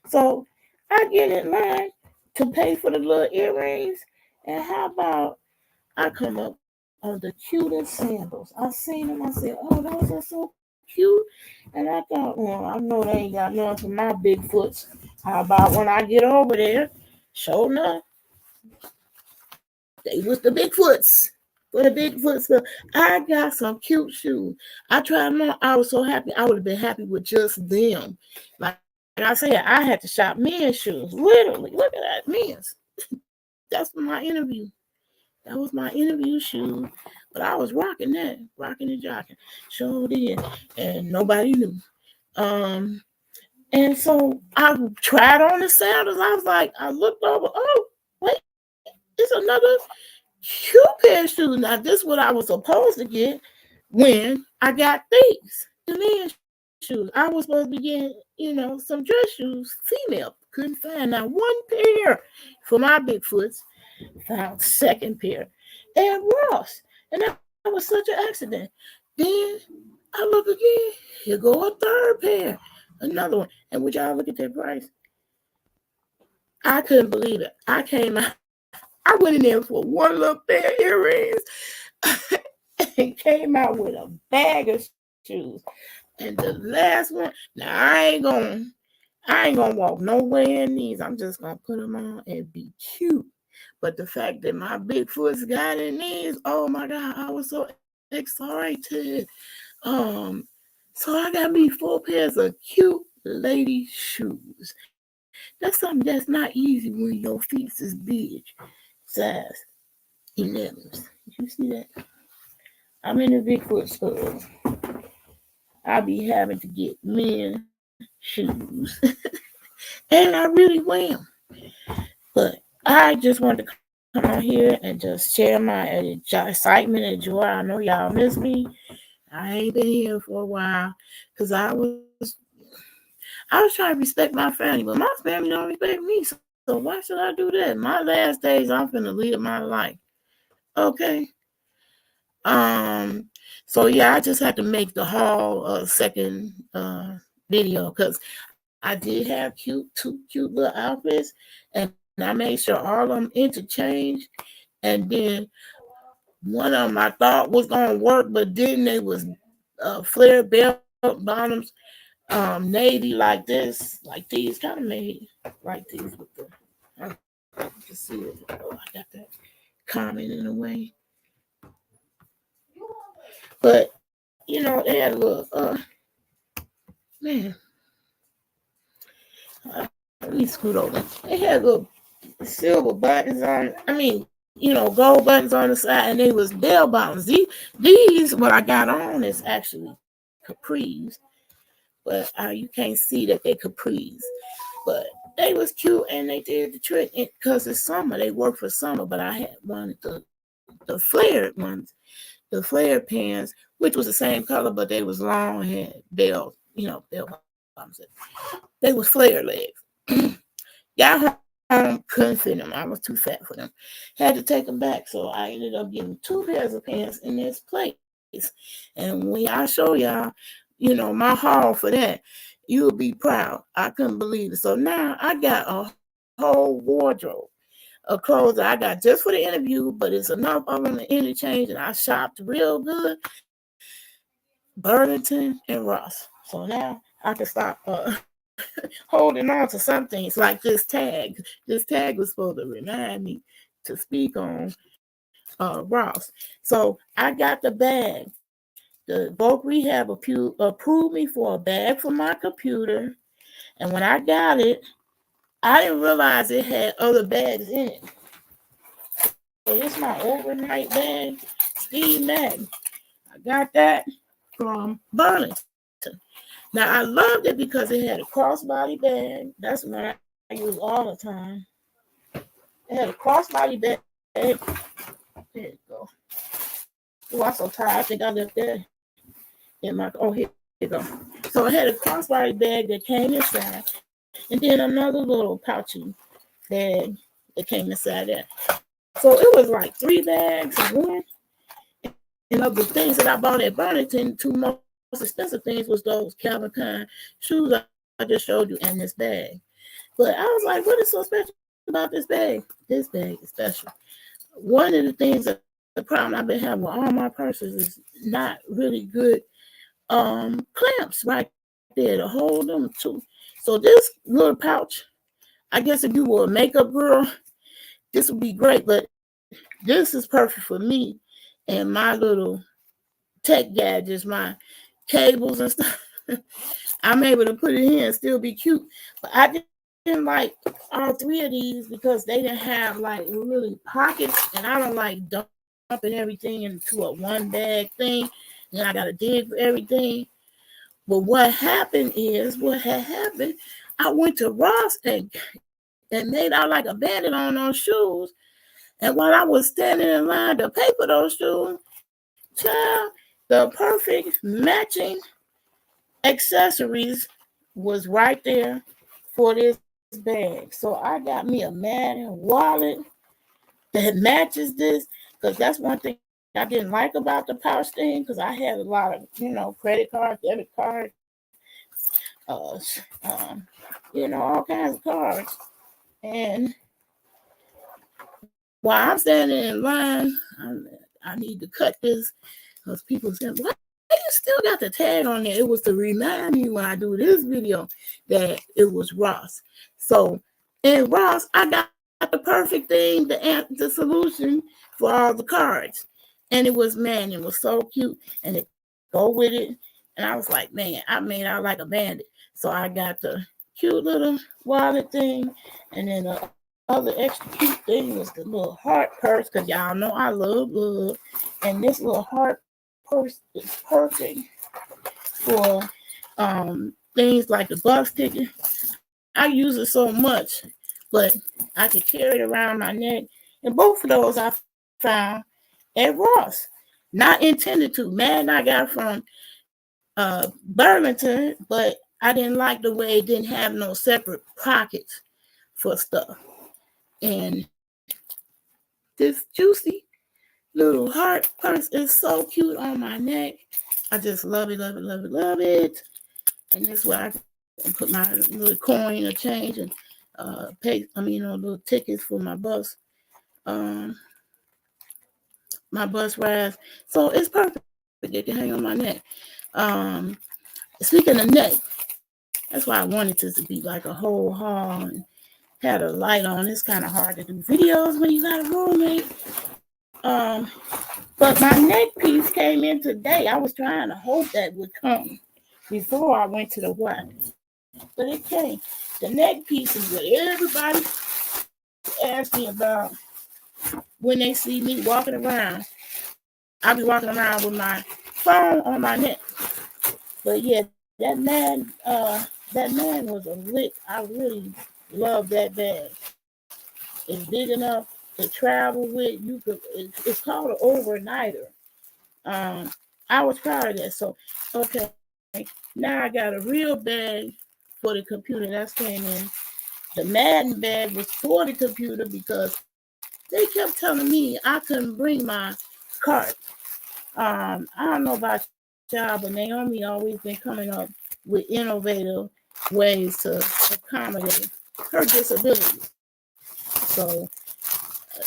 So I get in line to pay for the little earrings, and how about I come up on the cutest sandals? I seen them, I said, oh, those are so cute. And I thought, well, I know they ain't got nothing for my big foots. How about when I get over there? Sure enough, they was the big foots. For the big foots. So I got some cute shoes. I tried them on. I was so happy. I would have been happy with just them. Like I said, I had to shop men's shoes. Literally. Look at that. Men's. That's for my interview. That was my interview shoe. But I was rocking that. Rocking and jocking. Sure did. And nobody knew. Um and so I tried on the sandals. I was like, I looked over. Oh, wait, it's another cute pair of shoes. Now, this is what I was supposed to get when I got these, the men's shoes. I was supposed to be getting, some dress shoes, female. Couldn't find not one pair for my big foots. Found second pair at Ross. And that was such an accident. Then I look again. Here go a third pair. Another one. And would y'all look at that price? I couldn't believe it. I came out. I went in there for one little pair of earrings and came out with a bag of shoes. And the last one, now I ain't gonna walk nowhere in these. I'm just gonna put them on and be cute. But the fact that my big foot's got in these, oh my God, I was so excited. Um, so I got me 4 pairs of cute lady shoes. That's something that's not easy when your feet is big, size 11s. You see that? I'm in the Bigfoot store. I be having to get men shoes, and I really will. But I just wanted to come on here and just share my excitement and joy. I know y'all miss me. I ain't been here for a while because I was trying to respect my family, but my family don't respect me. So why should I do that? My last days, I'm finna live my life. Okay. Um. So yeah, I just had to make the haul second video because I did have two cute little outfits, and I made sure all of them interchanged. And then one of them I thought was gonna work, but then they was flare belt bottoms. navy like this, like these, kind of made like these with the. I you can see it. Oh, I got that comment in a way, but they had a little. Man, let me scoot over. They had little silver buttons on. I mean, gold buttons on the side, and they was bell bottoms. These, what I got on is actually capris, but you can't see that they capris. But they was cute, and they did the trick because it's summer. They work for summer, but I had wanted the flared ones, the flared pants, which was the same color, but they was long, had bell, bell bottoms. They was flare legs. Got home, couldn't fit them. I was too fat for them. Had to take them back, so I ended up getting 2 pairs of pants in this place. And when I show y'all, my haul for that, you'll be proud. I couldn't believe it. So now I got a whole wardrobe of clothes that I got just for the interview, but it's enough of them to interchange, and I shopped real good. Burlington and Ross. So now I can stop holding on to some things like this tag. This tag was supposed to remind me to speak on Ross. So I got the bag. The Voc Rehab approved me for a bag for my computer. And when I got it, I didn't realize it had other bags in it. So it's my overnight bag, Steve Madden. I got that from Burlington. Now, I loved it because it had a crossbody bag. That's what I use all the time. It had a crossbody bag. There you go. Oh, I'm so tired. I think I left that in my... Oh, here you go. So it had a crossbody bag that came inside. And then another little pouchy bag that came inside that. So it was like 3 bags in one. And of the things that I bought at Burlington, 2 most expensive things was those Calvin Klein shoes I just showed you and this bag. But I was like, what is so special about this bag? This bag is special. One of the things that the problem I've been having with all my purses is not really good clamps right there to hold them to. So this little pouch, I guess if you were a makeup girl, this would be great, but this is perfect for me and my little tech gadgets, my cables and stuff. I'm able to put it in and still be cute. But I didn't like all 3 of these because they didn't have like really pockets, and I don't like dumping everything into a one bag thing. And I gotta dig for everything. But what had happened, I went to Ross and made out like a bandit on those shoes. And while I was standing in line to pay for those shoes, child, the perfect matching accessories was right there for this bag. So I got me a Madden wallet that matches this, because that's one thing I didn't like about the pouch thing, because I had a lot of, credit cards, debit cards, all kinds of cards. And while I'm standing in line, I need to cut this, because people said, "Why you still got the tag on there?" It was to remind me when I do this video that it was Ross. So in Ross, I got the perfect thing, the solution for all the cards. And it was so cute. And it go with it. And I was like, man, I made out like a bandit. So I got the cute little wallet thing. And then the other extra cute thing was the little heart purse, because y'all know I love. And this little heart purse is perfect for things like the bus ticket. I use it so much, but I could carry it around my neck. And both of those I found at Ross. Not intended to. Man, I got from Burlington, but I didn't like the way it didn't have no separate pockets for stuff. And this juicy little heart purse is so cute on my neck. I just love it. And this is where I can put my little coin or change and pay. Little tickets for my bus rides. So it's perfect. It can hang on my neck. Speaking of neck, That's why I wanted this to be like a whole hall and had a light on. It's kind of hard to do videos when you got a roommate. But my neck piece came in today. I was trying to hope that would come before I went to the what, but it came. The neck piece is what everybody asks me about when they see me walking around. I'll be walking around with my phone on my neck. But yeah, that man was a lick. I really love that bag. It's big enough to travel with. It's called an overnighter. Um, I was proud of that. So okay, now I got a real bag for the computer that's came in. The Madden bag was for the computer because they kept telling me I couldn't bring my cart. I don't know about y'all, but Naomi always been coming up with innovative ways to accommodate her disability. So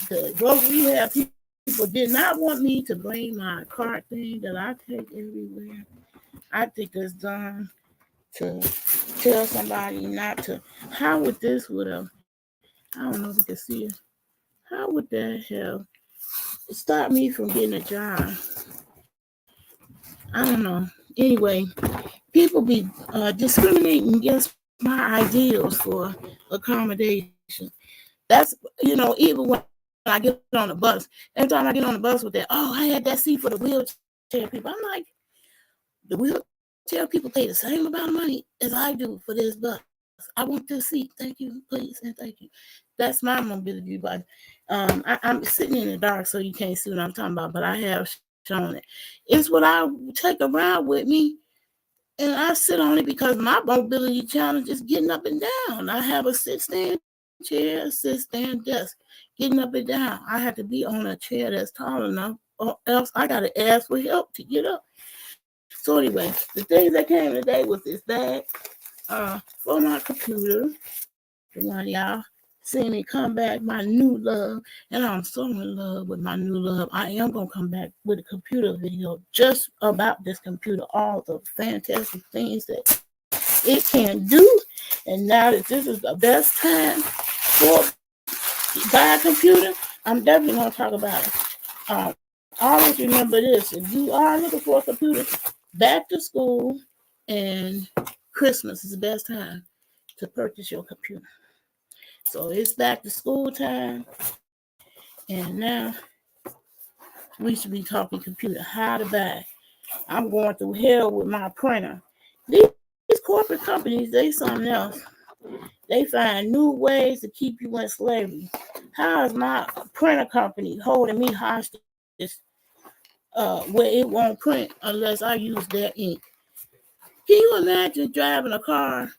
the local rehab people did not want me to bring my cart thing that I take everywhere. I think it's done to tell somebody not to. How would this would have? I don't know if you can see it. How would that have stopped me from getting a job? I don't know. Anyway, people be discriminating against my ideals for accommodation. That's even when I get on the bus. Every time I get on the bus with that, oh, I had that seat for the wheelchair people. I'm like, the wheelchair people pay the same amount of money as I do for this bus. I want this seat. Thank you, please, and thank you. That's my mobility button. I'm sitting in the dark, so you can't see what I'm talking about, but I have shown it. It's what I take around with me, and I sit on it because my mobility challenge is getting up and down. I have a sit-stand chair, sit-stand desk, getting up and down. I have to be on a chair that's tall enough, or else I got to ask for help to get up. So anyway, the things that came today was this bag for my computer. The one y'all see me come back, my new love, and I'm so in love with my new love. I am gonna come back with a computer video just about this computer, all the fantastic things that it can do. And now that this is the best time for buy a computer, I'm definitely gonna talk about it. Always remember this: if you are looking for a computer, back to school and Christmas is the best time to purchase your computer. So it's back to school time, and now we should be talking computer. How to buy. I'm going through hell with my printer. These corporate companies, they something else. They find new ways to keep you in slavery. How is my printer company holding me hostage where it won't print unless I use their ink? Can you imagine driving a car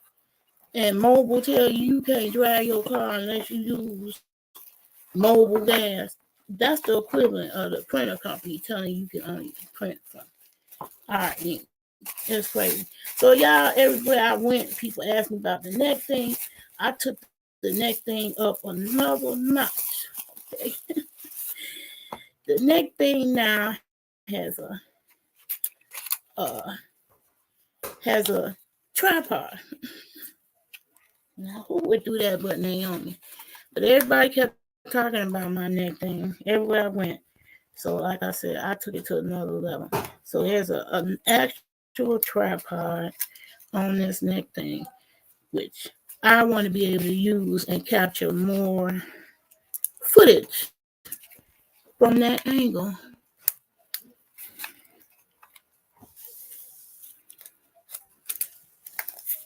and Mobile tell you can't drive your car unless you use mobile gas? That's the equivalent of the printer company telling you can only print from our ink. It's crazy. So y'all, everywhere I went, people asked me about the neck thing. I took the neck thing up another notch. Okay. The neck thing now uh has a tripod. Now who would do that but Naomi? But everybody kept talking about my neck thing everywhere I went. So like I said, I took it to another level. So there's an actual tripod on this neck thing, which I want to be able to use and capture more footage from that angle.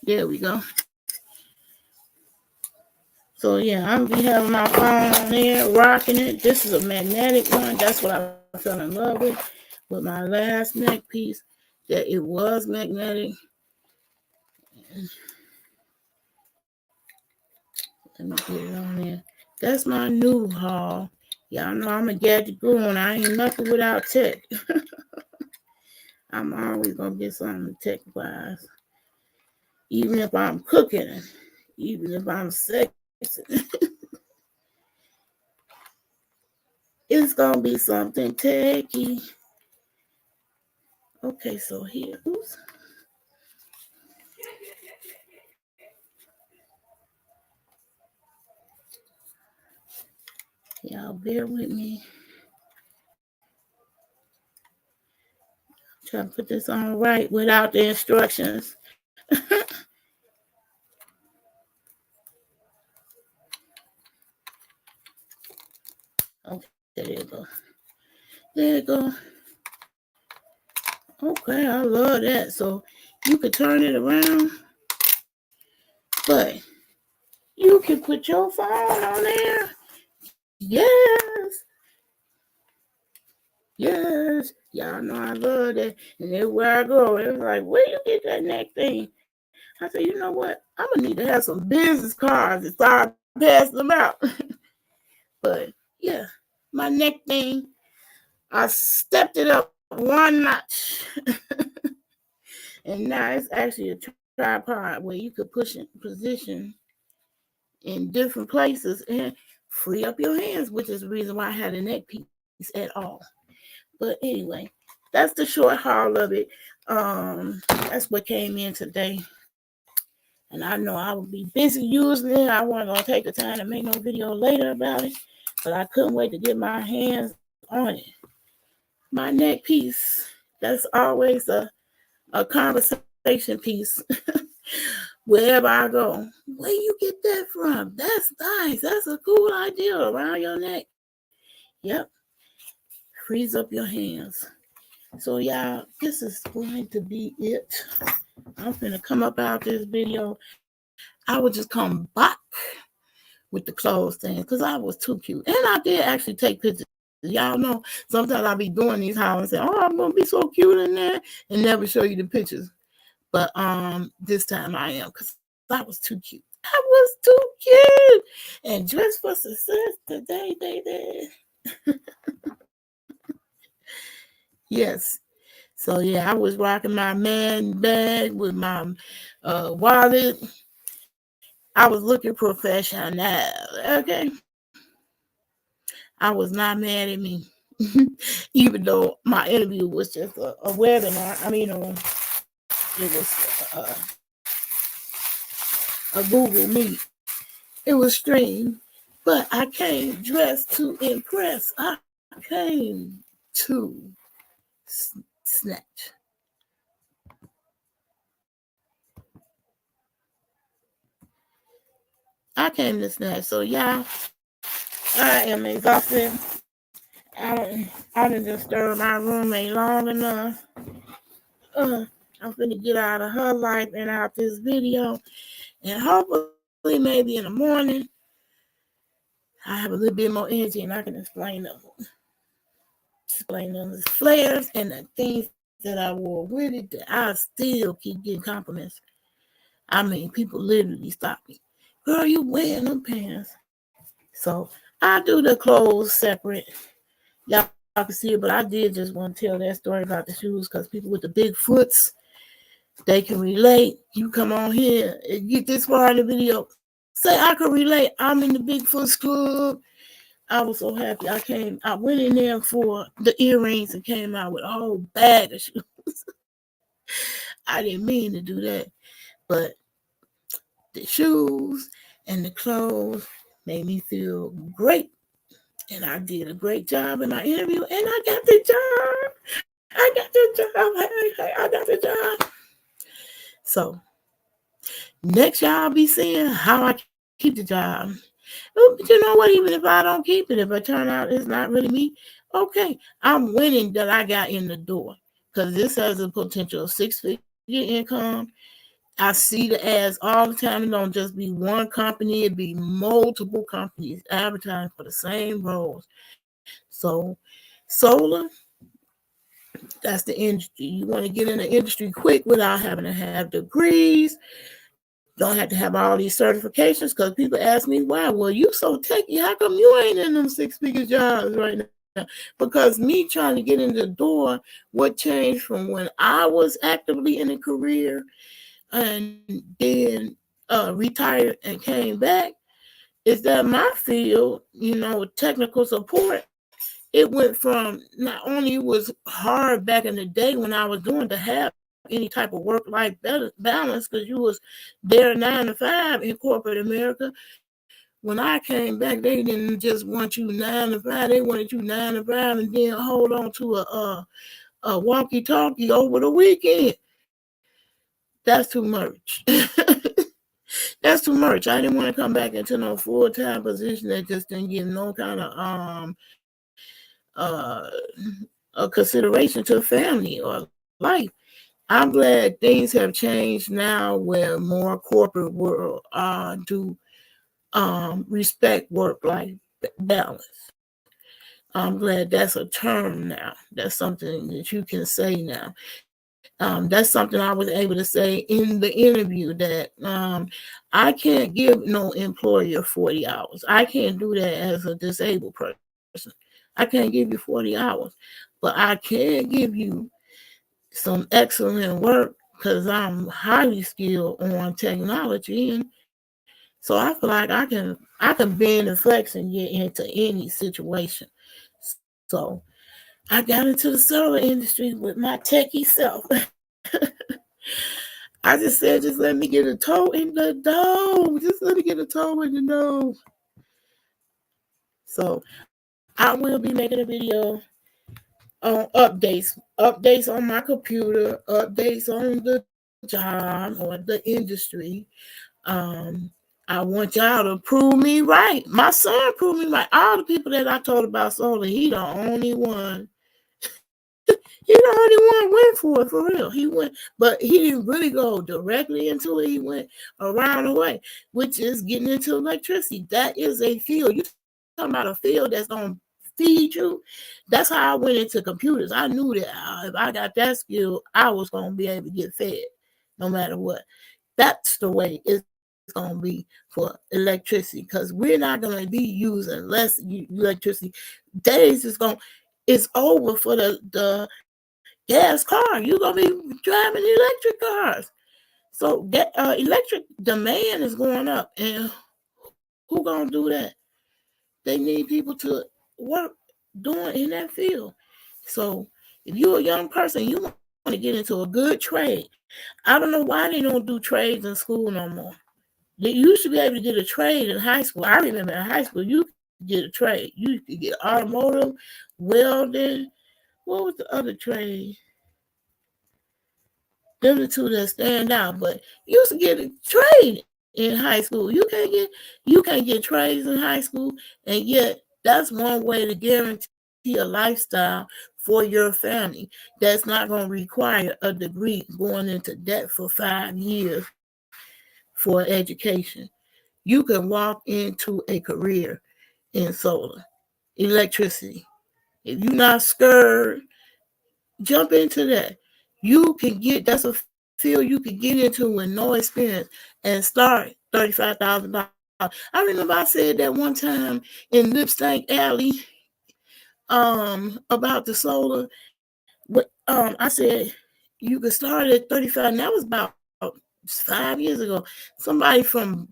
There we go. So yeah, I'm gonna be having my phone on there, rocking it. This is a magnetic one. That's what I fell in love with my last neck piece. That it was magnetic. Let me get it on there. That's my new haul. Y'all know I'm a gadget guru and I ain't nothing without tech. I'm always gonna get something tech wise. Even if I'm cooking, even if I'm sexing, it's gonna be something techy. Okay, so here, oops. Y'all bear with me. Try to put this on right without the instructions. Okay, there you go. There you go. Okay, I love that. So you could turn it around, but you can put your phone on there. Yes. Yes. Y'all know I love that. And everywhere I go, it's like, where you get that neck thing? I said, you know what? I'm going to need to have some business cards and start passing them out. But yeah, my neck thing, I stepped it up one notch. And now it's actually a tripod where you could push it position in different places and free up your hands, which is the reason why I had a neck piece at all. But anyway, that's the short haul of it. That's what came in today. And I know I would be busy using it. I wasn't gonna take the time to make no video later about it, but I couldn't wait to get my hands on it. My neck piece, that's always a conversation piece. Wherever I go, where you get that from? That's nice. That's a cool idea around your neck. Yep. Frees up your hands. So y'all, this is going to be it. I'm gonna come up out this video. I would just come back with the clothes thing because I was too cute. And I did actually take pictures. Y'all know sometimes I'll be doing these hauls and say, oh, I'm gonna be so cute in there and never show you the pictures. But this time I am because I was too cute. I was too cute. And dressed for success today, baby. Yes. So yeah, I was rocking my man bag with my wallet. I was looking professional. Okay. I was not mad at me. Even though my interview was just a webinar. I mean, it was a Google Meet. It was streamed. But I came dressed to impress. I came to snatch. I came to snatch. So yeah, I am exhausted. I didn't disturb my roommate long enough. I'm finna get out of her life and out this video. And hopefully maybe in the morning I have a little bit more energy and I can explain them flares and the things that I wore with it that I still keep getting compliments. I mean, people literally stop me. Girl, you wearing them pants. So I do the clothes separate. Y'all can see it, but I did just want to tell that story about the shoes because people with the big foots, they can relate. You come on here and get this far in the video. Say I can relate. I'm in the Bigfoot's Club. I was so happy. I went in there for the earrings and came out with a whole bag of shoes. I didn't mean to do that. But the shoes and the clothes made me feel great. And I did a great job in my interview and I got the job. I got the job. Hey, I got the job. So next y'all be seeing how I keep the job. But you know what? Even if I don't keep it, if I turn out it's not really me, okay. I'm winning that I got in the door because this has a potential 6-figure income. I see the ads all the time. It don't just be one company, it be multiple companies advertising for the same roles. So solar, that's the industry. You want to get in the industry quick without having to have degrees. Don't have to have all these certifications because people ask me why. Well, you so techy. How come you ain't in them 6-figure jobs right now? Because me trying to get in the door, what changed from when I was actively in a career and then retired and came back is that my field, technical support, it went from not only was hard back in the day when I was doing to have any type of work-life balance because you was there 9 to 5 in corporate America. When I came back, they didn't just want you 9 to 5. They wanted you 9 to 5 and then hold on to a walkie-talkie over the weekend. That's too much. That's too much. I didn't want to come back into no full-time position that just didn't give no kind of uh a consideration to family or life. I'm glad things have changed now where more corporate world do respect work-life balance. I'm glad that's a term now. That's something that you can say now. That's something I was able to say in the interview that I can't give no employer 40 hours. I can't do that as a disabled person. I can't give you 40 hours, but I can give you some excellent work because I'm highly skilled on technology, and so I feel like I can bend and flex and get into any situation. So I got into the solar industry with my techie self. I just said, just let me get a toe in the door. Just let me get a toe in the door. So I will be making a video on updates on my computer, updates on the job or the industry. Um, I want y'all to prove me right. My son proved me right. All the people that I told about solar, he the only one. He the only one went for it for real. He went, but he didn't really go directly into it. He went around the way, which is getting into electricity. That is a field. You talking about a field that's gonna feed you? That's how I went into computers. I knew that if I got that skill, I was gonna be able to get fed, no matter what. That's the way it's gonna be for electricity because we're not gonna be using less electricity. Days is gonna it's over for the gas car. You're gonna be driving electric cars. So that electric demand is going up, and who gonna do that? They need people to work doing in that field. So if you're a young person, you want to get into a good trade. I don't know why they don't do trades in school no more. They used to be able to get a trade in high school. I remember in high school you could get a trade. You could get automotive, welding. What was the other trade? Them the two that stand out. But you used to get a trade in high school. You can't get trades in high school, and yet that's one way to guarantee a lifestyle for your family that's not going to require a degree going into debt for 5 years for education. You can walk into a career in solar, electricity. If you're not scared, jump into that. You can get that's a field you can get into with no experience and start $35,000. I remember I said that one time in Lipstank Alley about the solar. I said you could start at 35, and that was about 5 years ago. Somebody from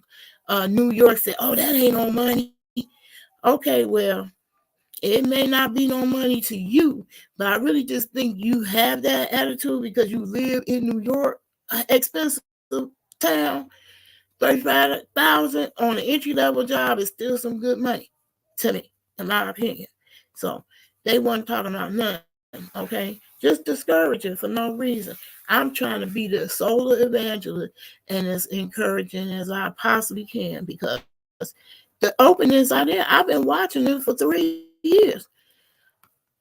New York said, "Oh, that ain't no money." Okay, well, it may not be no money to you, but I really just think you have that attitude because you live in New York, expensive town. 35,000 on an entry level job is still some good money to me, in my opinion. So they weren't talking about nothing, okay? Just discouraging for no reason. I'm trying to be the solar evangelist and as encouraging as I possibly can because the openings are there. I've been watching them for 3 years.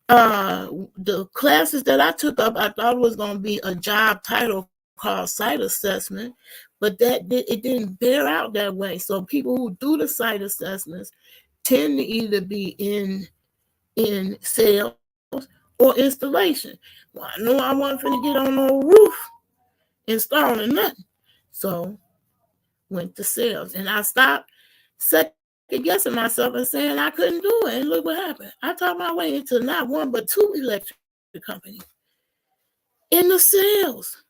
The classes that I took up, I thought it was going to be a job title called site assessment, but it didn't bear out that way. So people who do the site assessments tend to either be in sales or installation. Well, I know I wasn't finna get on no roof installing nothing, so went to sales, and I stopped second guessing myself and saying I couldn't do it. And look what happened. I talked my way into not one but two electric companies in the sales.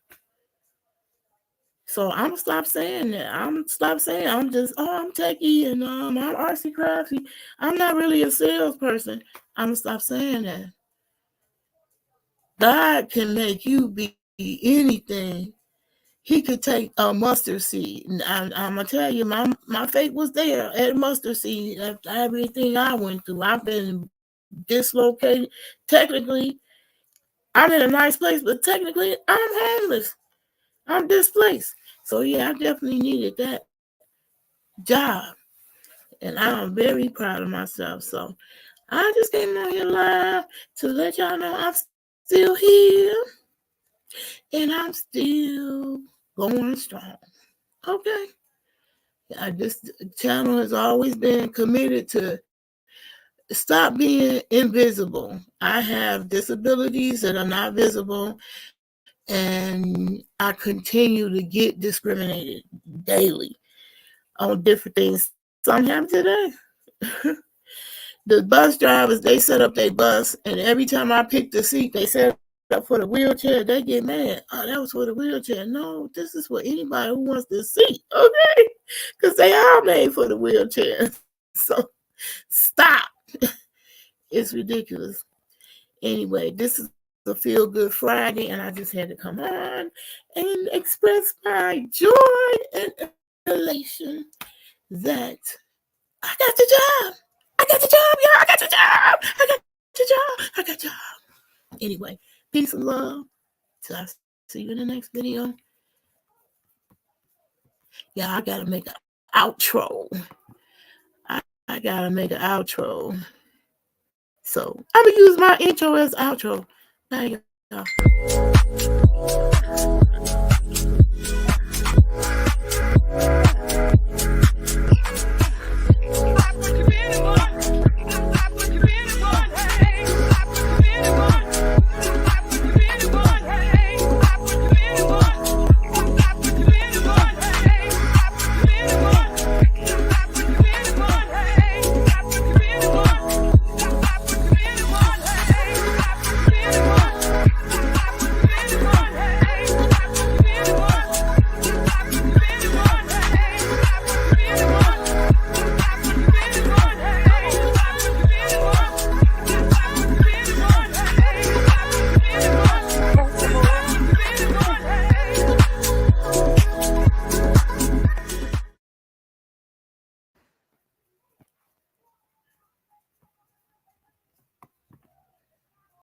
So I'm gonna stop saying that. I'm gonna stop saying I'm techie and I'm artsy crafty. I'm not really a salesperson. I'm gonna stop saying that. God can make you be anything he could take a mustard seed. And I'm gonna tell you, my faith was there at mustard seed. After everything I went through, I've been dislocated. Technically, I'm in a nice place, but technically, I'm homeless. I'm displaced. So yeah, I definitely needed that job, and I'm very proud of myself. So I just came on here live to let y'all know I'm still here and I'm still going strong. Okay. This channel has always been committed to stop being invisible. I have disabilities that are not visible, and I continue to get discriminated daily on different things. Some happen today. The bus drivers, they set up their bus, and every time I pick the seat, they set up for the wheelchair. They get mad. Oh, that was for the wheelchair. No, this is for anybody who wants the seat, okay? Because they are made for the wheelchair. So stop. It's ridiculous. Anyway, this is a Feel Good Friday, and I just had to come on and express my joy and elation that I got the job. I got the job, y'all. I got the job. I got the job. I got the job. Anyway, peace and love. Till I see you in the next video. Yeah, I gotta make an outro. I gotta make an outro. So I'm gonna use my intro as outro. Bye, y'all.